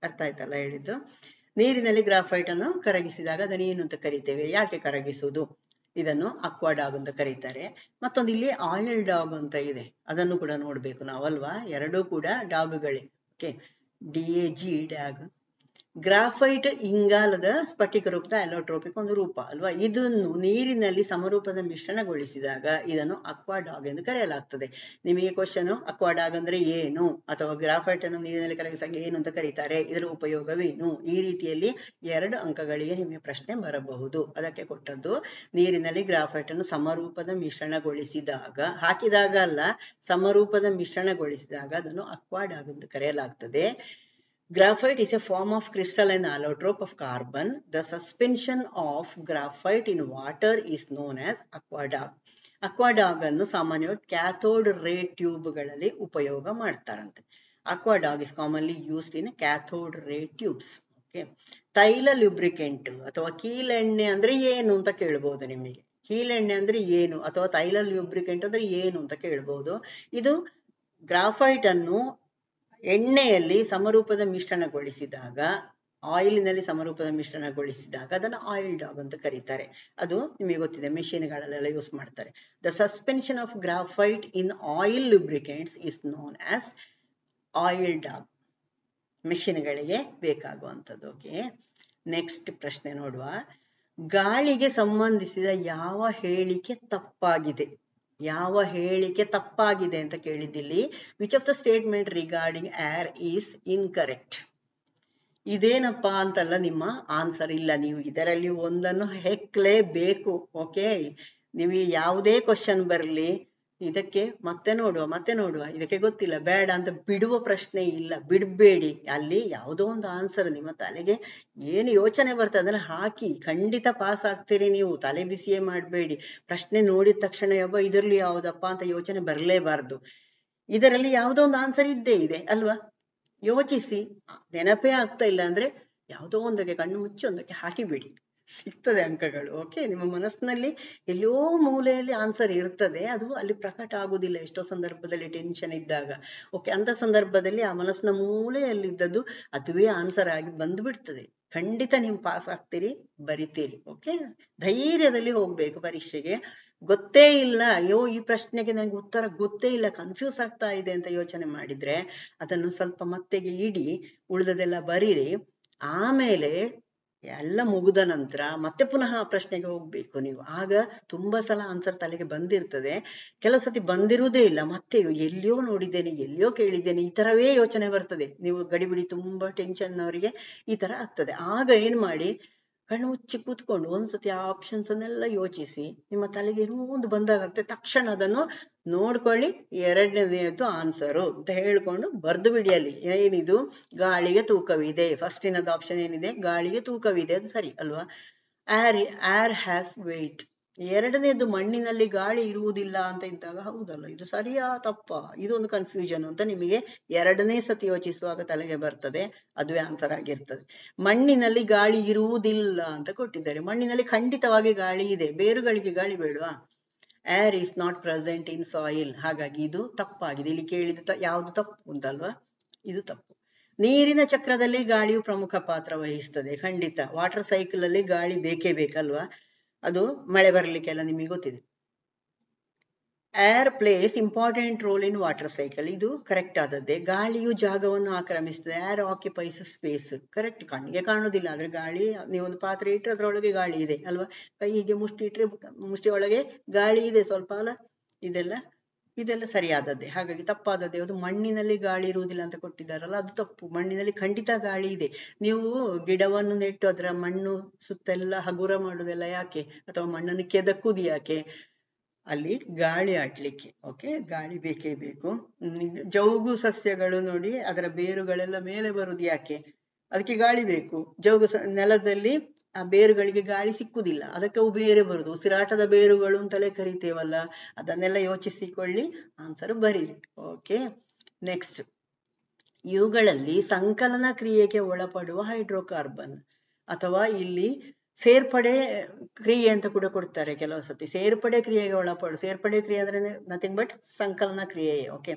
ಅರ್ಥ ಆಯ್ತಲ್ಲ ಹೇಳಿದ್ದು. ನೀರಿನಲ್ಲಿ ಗ್ರಾಫೈಟ್ ಅನ್ನು ಕರಗಿಸಿದಾಗ ಅದನ್ನು ಏನು ಅಂತ ಕರಿತೇವೆ, ಯಾಕೆ ಕರಗಿಸುವುದು, ಇದನ್ನು ಅಕ್ವಾಡಾಗ್ ಅಂತ ಕರೀತಾರೆ. ಮತ್ತೊಂದು ಇಲ್ಲಿ ಆಯಿಲ್ ಡಾಗ್ ಅಂತ ಇದೆ, ಅದನ್ನು ಕೂಡ ನೋಡ್ಬೇಕು ನಾವಲ್ವಾ. ಎರಡೂ ಕೂಡ ಡಾಗ್ಗಳೇ. Okay, DAG DAG. ಗ್ರಾಫೈಟ್ ಇಂಗಾಲದ ಸ್ಫಟಿಕ ರೂಪದ ಅಲೋಟ್ರೋಪಿಕ್ ಒಂದು ರೂಪ ಅಲ್ವಾ. ಇದನ್ನು ನೀರಿನಲ್ಲಿ ಸಮರೂಪದ ಮಿಶ್ರಣಗೊಳಿಸಿದಾಗ ಇದನ್ನು ಅಕ್ವಾಡಾಗ್ ಎಂದು ಕರೆಯಲಾಗ್ತದೆ. ನಿಮಗೆ ಕ್ವಶನ್, ಅಕ್ವಾಡಾಗ್ ಅಂದ್ರೆ ಏನು, ಅಥವಾ ಗ್ರಾಫೈಟ್ ಅನ್ನು ನೀರಿನಲ್ಲಿ ಕರಗಿಸಿದಾಗ ಏನು ಅಂತ ಕರೀತಾರೆ, ಇದರ ಉಪಯೋಗವೇನು, ಈ ರೀತಿಯಲ್ಲಿ 2 ಅಂಕಗಳಿಗೆ ನಿಮಗೆ ಪ್ರಶ್ನೆ ಬರಬಹುದು. ಅದಕ್ಕೆ ಕೊಟ್ಟದ್ದು ನೀರಿನಲ್ಲಿ ಗ್ರಾಫೈಟ್ ಅನ್ನು ಸಮರೂಪದ ಮಿಶ್ರಣಗೊಳಿಸಿದಾಗ, ಹಾಕಿದಾಗ ಅಲ್ಲ, ಸಮರೂಪದ ಮಿಶ್ರಣಗೊಳಿಸಿದಾಗ ಅದನ್ನು ಅಕ್ವಾಡಾಗ್ ಎಂದು ಕರೆಯಲಾಗ್ತದೆ. Graphite is a form of crystalline allotrope of carbon. The suspension of graphite in water is known as aquadag. Aquadag ಅನ್ನು ಸಾಮಾನ್ಯವಾಗಿ ಕ್ಯಾಥೋಡ್ ರೇ ಟ್ಯೂಬ್ಗಳಲ್ಲಿ ಉಪಯೋಗ ಮಾಡ್ತಾರಂತೆ. Aquadag is commonly used in cathode ray tubes. Okay. ತೈಲ ಲ್ಯೂಬ್ರಿಕೆಂಟ್ ಅಥವಾ ಕೀಲೆಣ್ಣೆ ಅಂದ್ರೆ ಏನು ಅಂತ ಕೇಳಬಹುದು ನಿಮಗೆ. ಕೀಲೆಣ್ಣೆ ಅಂದ್ರೆ ಏನು ಅಥವಾ ತೈಲ ಲ್ಯೂಬ್ರಿಕೆಂಟ್ ಅಂದ್ರೆ ಏನು ಅಂತ ಕೇಳಬಹುದು. ಇದು ಗ್ರಾಫೈಟ್ ಅನ್ನು ಎಣ್ಣೆಯಲ್ಲಿ ಸಮರೂಪದ ಮಿಶ್ರಣಗೊಳಿಸಿದಾಗ, ಆಯಿಲಿನಲ್ಲಿ ಸಮರೂಪದ ಮಿಶ್ರಣಗೊಳಿಸಿದಾಗ ಅದನ್ನು ಆಯಿಲ್ ಡಾಗ್ ಅಂತ ಕರೀತಾರೆ. ಅದು ನಿಮಗೆ ಗೊತ್ತಿದೆ, ಮೆಷಿನ್ಗಳಲ್ಲೆಲ್ಲ ಯೂಸ್ ಮಾಡ್ತಾರೆ. The suspension of graphite in oil lubricants is known as oil dag. ಮೆಷಿನ್ಗಳಿಗೆ ಬೇಕಾಗುವಂಥದ್ದು. ಓಕೆ, ನೆಕ್ಸ್ಟ್ ಪ್ರಶ್ನೆ ನೋಡುವ. ಗಾಳಿಗೆ ಸಂಬಂಧಿಸಿದ ಯಾವ ಹೇಳಿಕೆ ತಪ್ಪಾಗಿದೆ? ಯಾವ ಹೇಳಿಕೆ ತಪ್ಪಾಗಿದೆ ಅಂತ ಕೇಳಿದ್ದಿಲ್ಲಿ. Which of the statement regarding air is incorrect? ಇದೇನಪ್ಪಾ ಅಂತಲ್ಲ ನಿಮ್ಮ ಆನ್ಸರ್ ಇಲ್ಲ. ನೀವು ಇದರಲ್ಲಿ ಒಂದನ್ನು ಹೆಕ್ಲೇಬೇಕು. ಓಕೆ, ನೀವು ಯಾವುದೇ ಕ್ವಶನ್ ಬರಲಿ ಇದಕ್ಕೆ ಮತ್ತೆ ನೋಡುವ, ಇದಕ್ಕೆ ಗೊತ್ತಿಲ್ಲ ಬೇಡ ಅಂತ ಬಿಡುವ ಪ್ರಶ್ನೆ ಇಲ್ಲ, ಬಿಡಬೇಡಿ. ಅಲ್ಲಿ ಯಾವುದೋ ಒಂದು ಆನ್ಸರ್ ನಿಮ್ಮ ತಲೆಗೆ ಏನು ಯೋಚನೆ ಬರ್ತದೆ ಅದನ್ನ ಹಾಕಿ, ಖಂಡಿತ ಪಾಸ್ ಆಗ್ತೀರಿ ನೀವು. ತಲೆ ಬಿಸಿಯೇ ಮಾಡಬೇಡಿ. ಪ್ರಶ್ನೆ ನೋಡಿದ ತಕ್ಷಣ ಇದರಲ್ಲಿ ಯಾವುದಪ್ಪ ಅಂತ ಯೋಚನೆ ಬರಲೇಬಾರ್ದು. ಇದರಲ್ಲಿ ಯಾವುದೋ ಒಂದು ಆನ್ಸರ್ ಇದ್ದೇ ಇದೆ ಅಲ್ವಾ. ಯೋಚಿಸಿ, ನೆನಪೇ ಆಗ್ತಾ ಇಲ್ಲ ಅಂದ್ರೆ ಯಾವುದೋ ಒಂದಕ್ಕೆ ಕಣ್ಣು ಮುಚ್ಚಿ ಒಂದಕ್ಕೆ ಹಾಕಿಬಿಡಿ, ಸಿಗ್ತದೆ ಅಂಕಗಳು. ಓಕೆ, ನಿಮ್ಮ ಮನಸ್ಸಿನಲ್ಲಿ ಎಲ್ಲೋ ಮೂಲೆಯಲ್ಲಿ ಆನ್ಸರ್ ಇರ್ತದೆ, ಅದು ಅಲ್ಲಿ ಪ್ರಕಟ ಆಗುದಿಲ್ಲ ಎಷ್ಟೋ ಸಂದರ್ಭದಲ್ಲಿ ಟೆನ್ಷನ್ ಇದ್ದಾಗ. ಓಕೆ, ಅಂತ ಸಂದರ್ಭದಲ್ಲಿ ಆ ಮನಸ್ಸಿನ ಮೂಲೆಯಲ್ಲಿದ್ದದ್ದು ಅದುವೇ ಆನ್ಸರ್ ಆಗಿ ಬಂದು ಬಿಡ್ತದೆ. ಖಂಡಿತ ನೀವು ಪಾಸ್ ಆಗ್ತೀರಿ, ಬರಿತೀರಿ. ಓಕೆ, ಧೈರ್ಯದಲ್ಲಿ ಹೋಗ್ಬೇಕು ಪರೀಕ್ಷೆಗೆ. ಗೊತ್ತೇ ಇಲ್ಲ, ಅಯ್ಯೋ ಈ ಪ್ರಶ್ನೆಗೆ ನಂಗೆ ಉತ್ತರ ಗೊತ್ತೇ ಇಲ್ಲ, ಕನ್ಫ್ಯೂಸ್ ಆಗ್ತಾ ಇದೆ ಅಂತ ಯೋಚನೆ ಮಾಡಿದ್ರೆ ಅದನ್ನು ಸ್ವಲ್ಪ ಮತ್ತೆಗೆ ಇಡಿ, ಉಳಿದದೆಲ್ಲ ಬರೀರಿ. ಆಮೇಲೆ ಎಲ್ಲ ಮುಗಿದ ನಂತರ ಮತ್ತೆ ಪುನಃ ಆ ಪ್ರಶ್ನೆಗೆ ಹೋಗ್ಬೇಕು ನೀವು. ಆಗ ತುಂಬಾ ಸಲ ಆನ್ಸರ್ ತಲೆಗೆ ಬಂದಿರ್ತದೆ, ಕೆಲವು ಸತಿ ಬಂದಿರುವುದೇ ಇಲ್ಲ, ಮತ್ತೆ ಎಲ್ಲಿಯೋ ನೋಡಿದ್ದೇನೆ, ಎಲ್ಲಿಯೋ ಕೇಳಿದ್ದೇನೆ, ಈ ತರವೇ ಯೋಚನೆ ಬರ್ತದೆ. ನೀವು ಗಡಿಬಿಡಿ ತುಂಬಾ ಟೆನ್ಷನ್ ಅವರಿಗೆ ಈ ತರ ಆಗ್ತದೆ. ಆಗ ಏನ್ ಮಾಡಿ, ಕಣ್ಣು ಮುಚ್ಚಿ ಕೂತ್ಕೊಂಡು ಒಂದ್ಸತಿ ಆ ಆಪ್ಷನ್ಸ್ ಅನ್ನೆಲ್ಲ ಯೋಚಿಸಿ, ನಿಮ್ಮ ತಲೆಗೆ ಏನೋ ಒಂದು ಬಂದಾಗ ಆಗ್ತದೆ, ತಕ್ಷಣ ಅದನ್ನು ನೋಡ್ಕೊಳ್ಳಿ, 2ನೇದು ಆನ್ಸರು ಅಂತ ಹೇಳ್ಕೊಂಡು ಬರ್ದು ಬಿಡಿ. ಅಲ್ಲಿ ಏನಿದು, ಗಾಳಿಗೆ ತೂಕವಿದೆ. ಫಸ್ಟಿನದು ಆಪ್ಷನ್ ಏನಿದೆ, ಗಾಳಿಗೆ ತೂಕವಿದೆ, ಅದು ಸರಿ ಅಲ್ವಾ. Air has wait. 2ನೇದು ಮಣ್ಣಿನಲ್ಲಿ ಗಾಳಿ ಇರುವುದಿಲ್ಲ ಅಂತ ಇದ್ದಾಗ ಹೌದಲ್ಲ, ಇದು ಸರಿಯಾ ತಪ್ಪಾ, ಇದೊಂದು ಕನ್ಫ್ಯೂಷನ್ ಅಂತ ನಿಮಗೆ 2ನೇ ಸತಿ ಯೋಚಿಸುವಾಗ ತಲೆಗೆ ಬರ್ತದೆ, ಅದುವೇ ಆನ್ಸರ್ ಆಗಿರ್ತದೆ. ಮಣ್ಣಿನಲ್ಲಿ ಗಾಳಿ ಇರುವುದಿಲ್ಲ ಅಂತ ಕೊಟ್ಟಿದ್ದಾರೆ. ಮಣ್ಣಿನಲ್ಲಿ ಖಂಡಿತವಾಗಿ ಗಾಳಿ ಇದೆ, ಬೇರುಗಳಿಗೆ ಗಾಳಿ ಬೇಡವಾ. Air is not present in soil. ಹಾಗಾಗಿ ಇದು ತಪ್ಪಾಗಿದೆ. ಇಲ್ಲಿ ಕೇಳಿದ ಯಾವುದು ತಪ್ಪು ಅಂತಲ್ವಾ, ಇದು ತಪ್ಪು. ನೀರಿನ ಚಕ್ರದಲ್ಲಿ ಗಾಳಿಯು ಪ್ರಮುಖ ಪಾತ್ರ ವಹಿಸ್ತದೆ. ಖಂಡಿತ. ವಾಟರ್ ಸೈಕಲ್ ಅಲ್ಲಿ ಗಾಳಿ ಬೇಕೇ ಬೇಕಲ್ವಾ, ಅದು ಮಳೆ ಬರ್ಲಿಕ್ಕೆಲ್ಲ ನಿಮಗೆ ಗೊತ್ತಿದೆ. Air plays important role in water cycle. ಇದು ಕರೆಕ್ಟ್ ಆದದ್ದೇ. ಗಾಳಿಯು ಜಾಗವನ್ನು ಆಕ್ರಮಿಸ್ತದೆ. Air occupies space. ಕರೆಕ್ಟ್. ಕಣ್ಣಿಗೆ ಕಾಣುದಿಲ್ಲ, ಆದ್ರೆ ಗಾಳಿ, ನೀವೊಂದು ಪಾತ್ರೆ ಇಟ್ಟರೆ ಅದ್ರೊಳಗೆ ಗಾಳಿ ಇದೆ ಅಲ್ವಾ. ಕೈಗೆ ಮುಷ್ಟಿ ಇಟ್ರೆ ಮುಷ್ಟಿ ಒಳಗೆ ಗಾಳಿ ಇದೆ ಸ್ವಲ್ಪ ಅಲ್ಲ. ಇದೆಲ್ಲ ಸರಿಯಾದದ್ದೇ. ಹಾಗಾಗಿ ತಪ್ಪಾದದ್ದೇ ಅದು. ಮಣ್ಣಿನಲ್ಲಿ ಗಾಳಿ ಇರುವುದಿಲ್ಲ ಅಂತ ಕೊಟ್ಟಿದ್ದಾರಲ್ಲ, ಅದು ತಪ್ಪು. ಮಣ್ಣಿನಲ್ಲಿ ಖಂಡಿತ ಗಾಳಿ ಇದೆ. ನೀವು ಗಿಡವನ್ನು ನೆಟ್ಟು ಅದರ ಮಣ್ಣು ಸುತ್ತೆಲ್ಲ ಹಗುರ ಮಾಡುದೆಲ್ಲ ಯಾಕೆ, ಅಥವಾ ಮಣ್ಣನ್ನು ಕೆದಕುದು ಯಾಕೆ, ಅಲ್ಲಿ ಗಾಳಿ ಆಡ್ಲಿಕ್ಕೆ. ಓಕೆ, ಗಾಳಿ ಬೇಕೇ ಬೇಕು. ಜೌಗು ಸಸ್ಯಗಳು ನೋಡಿ, ಅದರ ಬೇರುಗಳೆಲ್ಲ ಮೇಲೆ ಬರುದು ಯಾಕೆ, ಅದಕ್ಕೆ ಗಾಳಿ ಬೇಕು. ನೆಲದಲ್ಲಿ ಆ ಬೇರುಗಳಿಗೆ ಗಾಳಿ ಸಿಕ್ಕುದಿಲ್ಲ, ಅದಕ್ಕೆ ಅವು ಬೇರೆ ಬರುದು, ಉಸಿರಾಟದ ಬೇರುಗಳು ಅಂತಲೇ ಕರಿತೇವಲ್ಲ. ಅದನ್ನೆಲ್ಲ ಯೋಚಿಸಿಕೊಳ್ಳಿ, ಆನ್ಸರ್ ಬರೀರಿ. Okay, next. ಇವುಗಳಲ್ಲಿ ಸಂಕಲನ ಕ್ರಿಯೆಗೆ ಒಳಪಡುವ ಹೈಡ್ರೋಕಾರ್ಬನ್, ಅಥವಾ ಇಲ್ಲಿ ಸೇರ್ಪಡೆ ಕ್ರಿಯೆ ಅಂತ ಕೂಡ ಕೊಡ್ತಾರೆ ಕೆಲವು ಸತಿ. ಸೇರ್ಪಡೆ ಕ್ರಿಯೆಗೆ ಒಳಪಡು. ಸೇರ್ಪಡೆ ಕ್ರಿಯೆ ಅಂದ್ರೆ ನಥಿಂಗ್ ಬಟ್ ಸಂಕಲನ ಕ್ರಿಯೆ. Okay,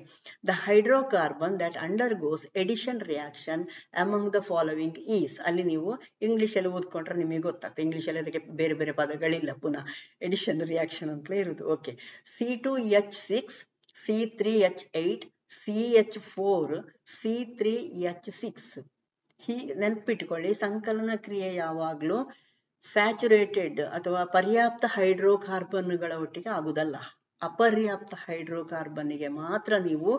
the hydrocarbon that undergoes addition reaction among the following is. ಅಲ್ಲಿ ನೀವು ಇಂಗ್ಲಿಷ್ ಅಲ್ಲಿ ಓದ್ಕೊಂಡ್ರೆ ನಿಮಗೆ ಗೊತ್ತಾಗ್ತದೆ. ಇಂಗ್ಲಿಷ್ ಅಲ್ಲಿ ಅದಕ್ಕೆ ಬೇರೆ ಬೇರೆ ಪದಗಳಿಲ್ಲ, ಪುನಃ ಎಡಿಷನ್ ರಿಯಾಕ್ಷನ್ ಅಂತಲೇ ಇರುದು. Okay, C2H6, C3H8, CH4 C3H6. ನೆನ್ಪಿಟ್ಕೊಳ್ಳಿ, ಸಂಕಲನ ಕ್ರಿಯೆ ಯಾವಾಗ್ಲೂ ಸ್ಯಾಚುರೇಟೆಡ್ ಅಥವಾ ಪರ್ಯಾಪ್ತ ಹೈಡ್ರೋಕಾರ್ಬನ್ಗಳ ಒಟ್ಟಿಗೆ ಆಗುದಲ್ಲ. ಅಪರ್ಯಾಪ್ತ ಹೈಡ್ರೋಕಾರ್ಬನ್ನಿಗೆ ಮಾತ್ರ ನೀವು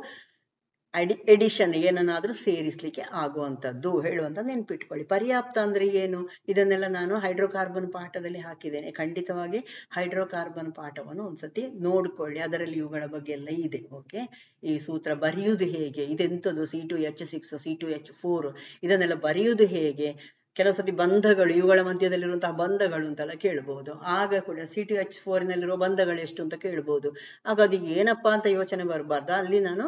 ಎಡಿಷನ್ ಏನನ್ನಾದ್ರೂ ಸೇರಿಸ್ಲಿಕ್ಕೆ ಆಗುವಂಥದ್ದು ಹೇಳುವಂತ ನೆನ್ಪಿಟ್ಕೊಳ್ಳಿ. ಪರ್ಯಾಪ್ತ ಅಂದ್ರೆ ಏನು, ಇದನ್ನೆಲ್ಲ ನಾನು ಹೈಡ್ರೋಕಾರ್ಬನ್ ಪಾಠದಲ್ಲಿ ಹಾಕಿದ್ದೇನೆ. ಖಂಡಿತವಾಗಿ ಹೈಡ್ರೋಕಾರ್ಬನ್ ಪಾಠವನ್ನು ಒಂದ್ಸತಿ ನೋಡ್ಕೊಳ್ಳಿ, ಅದರಲ್ಲಿ ಇವುಗಳ ಬಗ್ಗೆ ಎಲ್ಲ ಇದೆ. ಓಕೆ, ಈ ಸೂತ್ರ ಬರೆಯುವುದು ಹೇಗೆ, ಇದೆಂಥದ್ದು C2H6 C2H4 ಇದನ್ನೆಲ್ಲ ಬರೆಯುವುದು ಹೇಗೆ, ಕೆಲವು ಸತಿ ಬಂಧಗಳು, ಇವುಗಳ ಮಧ್ಯದಲ್ಲಿರುವಂತಹ ಬಂಧಗಳು ಅಂತೆಲ್ಲ ಕೇಳಬಹುದು. ಆಗ ಕೂಡ C2H4 ನಲ್ಲಿರುವ ಬಂಧಗಳು ಎಷ್ಟು ಅಂತ ಕೇಳಬಹುದು. ಆಗ ಅದು ಏನಪ್ಪಾ ಅಂತ ಯೋಚನೆ ಬರಬಾರ್ದು. ಅಲ್ಲಿ ನಾನು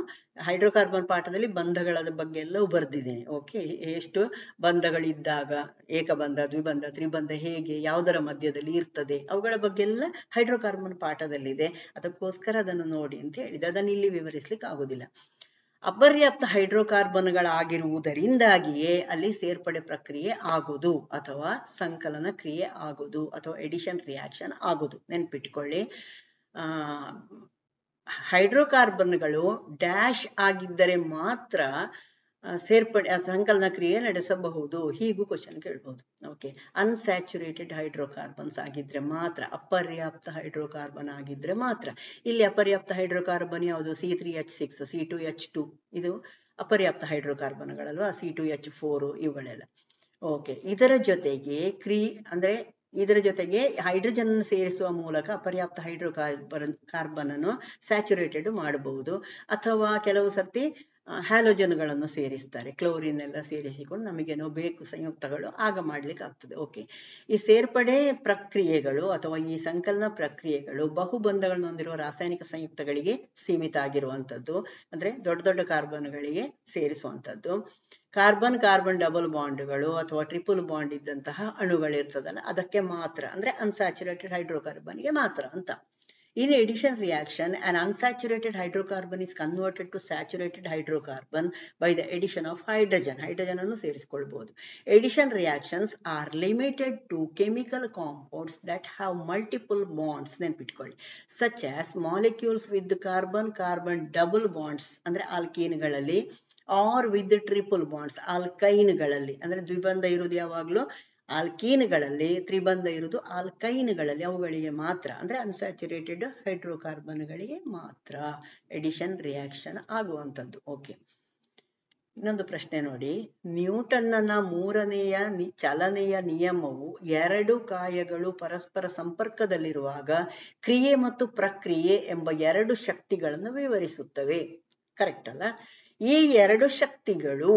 ಹೈಡ್ರೋಕಾರ್ಬನ್ ಪಾಠದಲ್ಲಿ ಬಂಧಗಳ ಬಗ್ಗೆ ಎಲ್ಲ ಬರ್ದಿದ್ದೇನೆ. ಓಕೆ, ಎಷ್ಟು ಬಂಧಗಳಿದ್ದಾಗ, ಏಕಬಂಧ, ದ್ವಿಬಂಧ, ತ್ರಿಬಂಧ ಹೇಗೆ ಯಾವುದರ ಮಧ್ಯದಲ್ಲಿ ಇರ್ತದೆ ಅವುಗಳ ಬಗ್ಗೆ ಎಲ್ಲ ಹೈಡ್ರೋಕಾರ್ಬನ್ ಪಾಠದಲ್ಲಿದೆ. ಅದಕ್ಕೋಸ್ಕರ ಅದನ್ನು ನೋಡಿ ಅಂತ ಹೇಳಿದೆ. ಅದನ್ನು ಇಲ್ಲಿ ವಿವರಿಸ್ಲಿಕ್ಕೆ ಆಗುದಿಲ್ಲ. ಅಪರ್ಯಾಪ್ತ ಹೈಡ್ರೋಕಾರ್ಬನ್ಗಳಾಗಿರುವುದರಿಂದಾಗಿಯೇ ಅಲ್ಲಿ ಸೇರ್ಪಡೆ ಪ್ರಕ್ರಿಯೆ ಆಗುದು ಅಥವಾ ಸಂಕಲನ ಕ್ರಿಯೆ ಆಗುದು ಅಥವಾ ಎಡಿಷನ್ ರಿಯಾಕ್ಷನ್ ಆಗುದು. ನೆನ್ಪಿಟ್ಕೊಳ್ಳಿ, ಹೈಡ್ರೋಕಾರ್ಬನ್ಗಳು ಡ್ಯಾಶ್ ಆಗಿದ್ದರೆ ಮಾತ್ರ ಸೇರ್ಪಡೆ ಸಂಕಲನ ಕ್ರಿಯೆ ನಡೆಸಬಹುದು. ಹೀಗೂ ಕ್ವಶನ್ ಕೇಳಬಹುದು. ಓಕೆ, ಅನ್ಸ್ಯಾಚುರೇಟೆಡ್ ಹೈಡ್ರೋಕಾರ್ಬನ್ಸ್ ಆಗಿದ್ರೆ ಮಾತ್ರ, ಅಪರ್ಯಾಪ್ತ ಹೈಡ್ರೋಕಾರ್ಬನ್ ಆಗಿದ್ರೆ ಮಾತ್ರ. ಇಲ್ಲಿ ಅಪರ್ಯಾಪ್ತ ಹೈಡ್ರೋಕಾರ್ಬನ್ ಯಾವುದು? C3H6 C2H2 ಇದು ಅಪರ್ಯಾಪ್ತ ಹೈಡ್ರೋಕಾರ್ಬನ್ಗಳಲ್ವಾ, C2H4 ಇವುಗಳೆಲ್ಲ. ಓಕೆ, ಇದರ ಜೊತೆಗೆ ಇದರ ಜೊತೆಗೆ ಹೈಡ್ರೋಜನ್ ಸೇರಿಸುವ ಮೂಲಕ ಅಪರ್ಯಾಪ್ತ ಕಾರ್ಬನ್ ಅನ್ನು ಸ್ಯಾಚುರೇಟೆಡ್ ಮಾಡಬಹುದು. ಅಥವಾ ಕೆಲವು ಸರ್ತಿ ಹ್ಯಾಲೋಜನ್ಗಳನ್ನು ಸೇರಿಸ್ತಾರೆ, ಕ್ಲೋರಿನ್ ಎಲ್ಲ ಸೇರಿಸಿಕೊಂಡು ನಮಗೇನೋ ಬೇಕು ಸಂಯುಕ್ತಗಳು, ಆಗ ಮಾಡ್ಲಿಕ್ಕೆ ಆಗ್ತದೆ. ಓಕೆ, ಈ ಸೇರ್ಪಡೆ ಪ್ರಕ್ರಿಯೆಗಳು ಅಥವಾ ಈ ಸಂಕಲನ ಪ್ರಕ್ರಿಯೆಗಳು ಬಹುಬಂಧಗಳನ್ನು ಹೊಂದಿರುವ ರಾಸಾಯನಿಕ ಸಂಯುಕ್ತಗಳಿಗೆ ಸೀಮಿತ ಆಗಿರುವಂತದ್ದು, ಅಂದ್ರೆ ದೊಡ್ಡ ದೊಡ್ಡ ಕಾರ್ಬನ್ಗಳಿಗೆ ಸೇರಿಸುವಂತದ್ದು. ಕಾರ್ಬನ್ ಕಾರ್ಬನ್ ಡಬಲ್ ಬಾಂಡ್ಗಳು ಅಥವಾ ಟ್ರಿಪಲ್ ಬಾಂಡ್ ಇದ್ದಂತಹ ಅಣುಗಳಿರ್ತದಲ್ಲ, ಅದಕ್ಕೆ ಮಾತ್ರ, ಅಂದ್ರೆ ಅನ್ಸ್ಯಾಚುರೇಟೆಡ್ ಹೈಡ್ರೋಕಾರ್ಬನ್ಗೆ ಮಾತ್ರ ಅಂತ. In addition reaction, an unsaturated hydrocarbon is converted to saturated hydrocarbon by the addition of hydrogen. Hydrogen ಅನ್ನು ಸೇರಿಸಿಕೊಳ್ಳಬಹುದು. Addition reactions are limited to chemical compounds that have multiple bonds. ನೆನ್ಪಿಟ್ಕೊಳ್ಳಿ, such as molecules with carbon-carbon double bonds ಅಂದ್ರೆ ಆಲ್ಕೀನ್ಗಳಲ್ಲಿ, or with triple bonds ಆಲ್ಕೈನ್ಗಳಲ್ಲಿ. ಅಂದ್ರೆ ದ್ವಿಬಂಧ ಇರುವುದು ಯಾವಾಗ್ಲೂ ಆಲ್ಕೀನ್ಗಳಲ್ಲಿ, ತ್ರಿಬಂಧ ಇರುವುದು ಆಲ್ಕೈನ್ಗಳಲ್ಲಿ. ಅವುಗಳಿಗೆ ಮಾತ್ರ, ಅಂದ್ರೆ ಅನ್ಸ್ಯಾಚುರೇಟೆಡ್ ಹೈಡ್ರೋಕಾರ್ಬನ್ಗಳಿಗೆ ಮಾತ್ರ ಎಡಿಷನ್ ರಿಯಾಕ್ಷನ್ ಆಗುವಂಥದ್ದು. ಓಕೆ, ಇನ್ನೊಂದು ಪ್ರಶ್ನೆ ನೋಡಿ. ನ್ಯೂಟನ್ನ ಮೂರನೆಯ ಚಲನೆಯ ನಿಯಮವು ಎರಡು ಕಾಯಗಳು ಪರಸ್ಪರ ಸಂಪರ್ಕದಲ್ಲಿರುವಾಗ ಕ್ರಿಯೆ ಮತ್ತು ಪ್ರಕ್ರಿಯೆ ಎಂಬ ಎರಡು ಶಕ್ತಿಗಳನ್ನು ವಿವರಿಸುತ್ತವೆ. ಕರೆಕ್ಟ್ ಅಲ್ಲ? ಈ ಎರಡು ಶಕ್ತಿಗಳು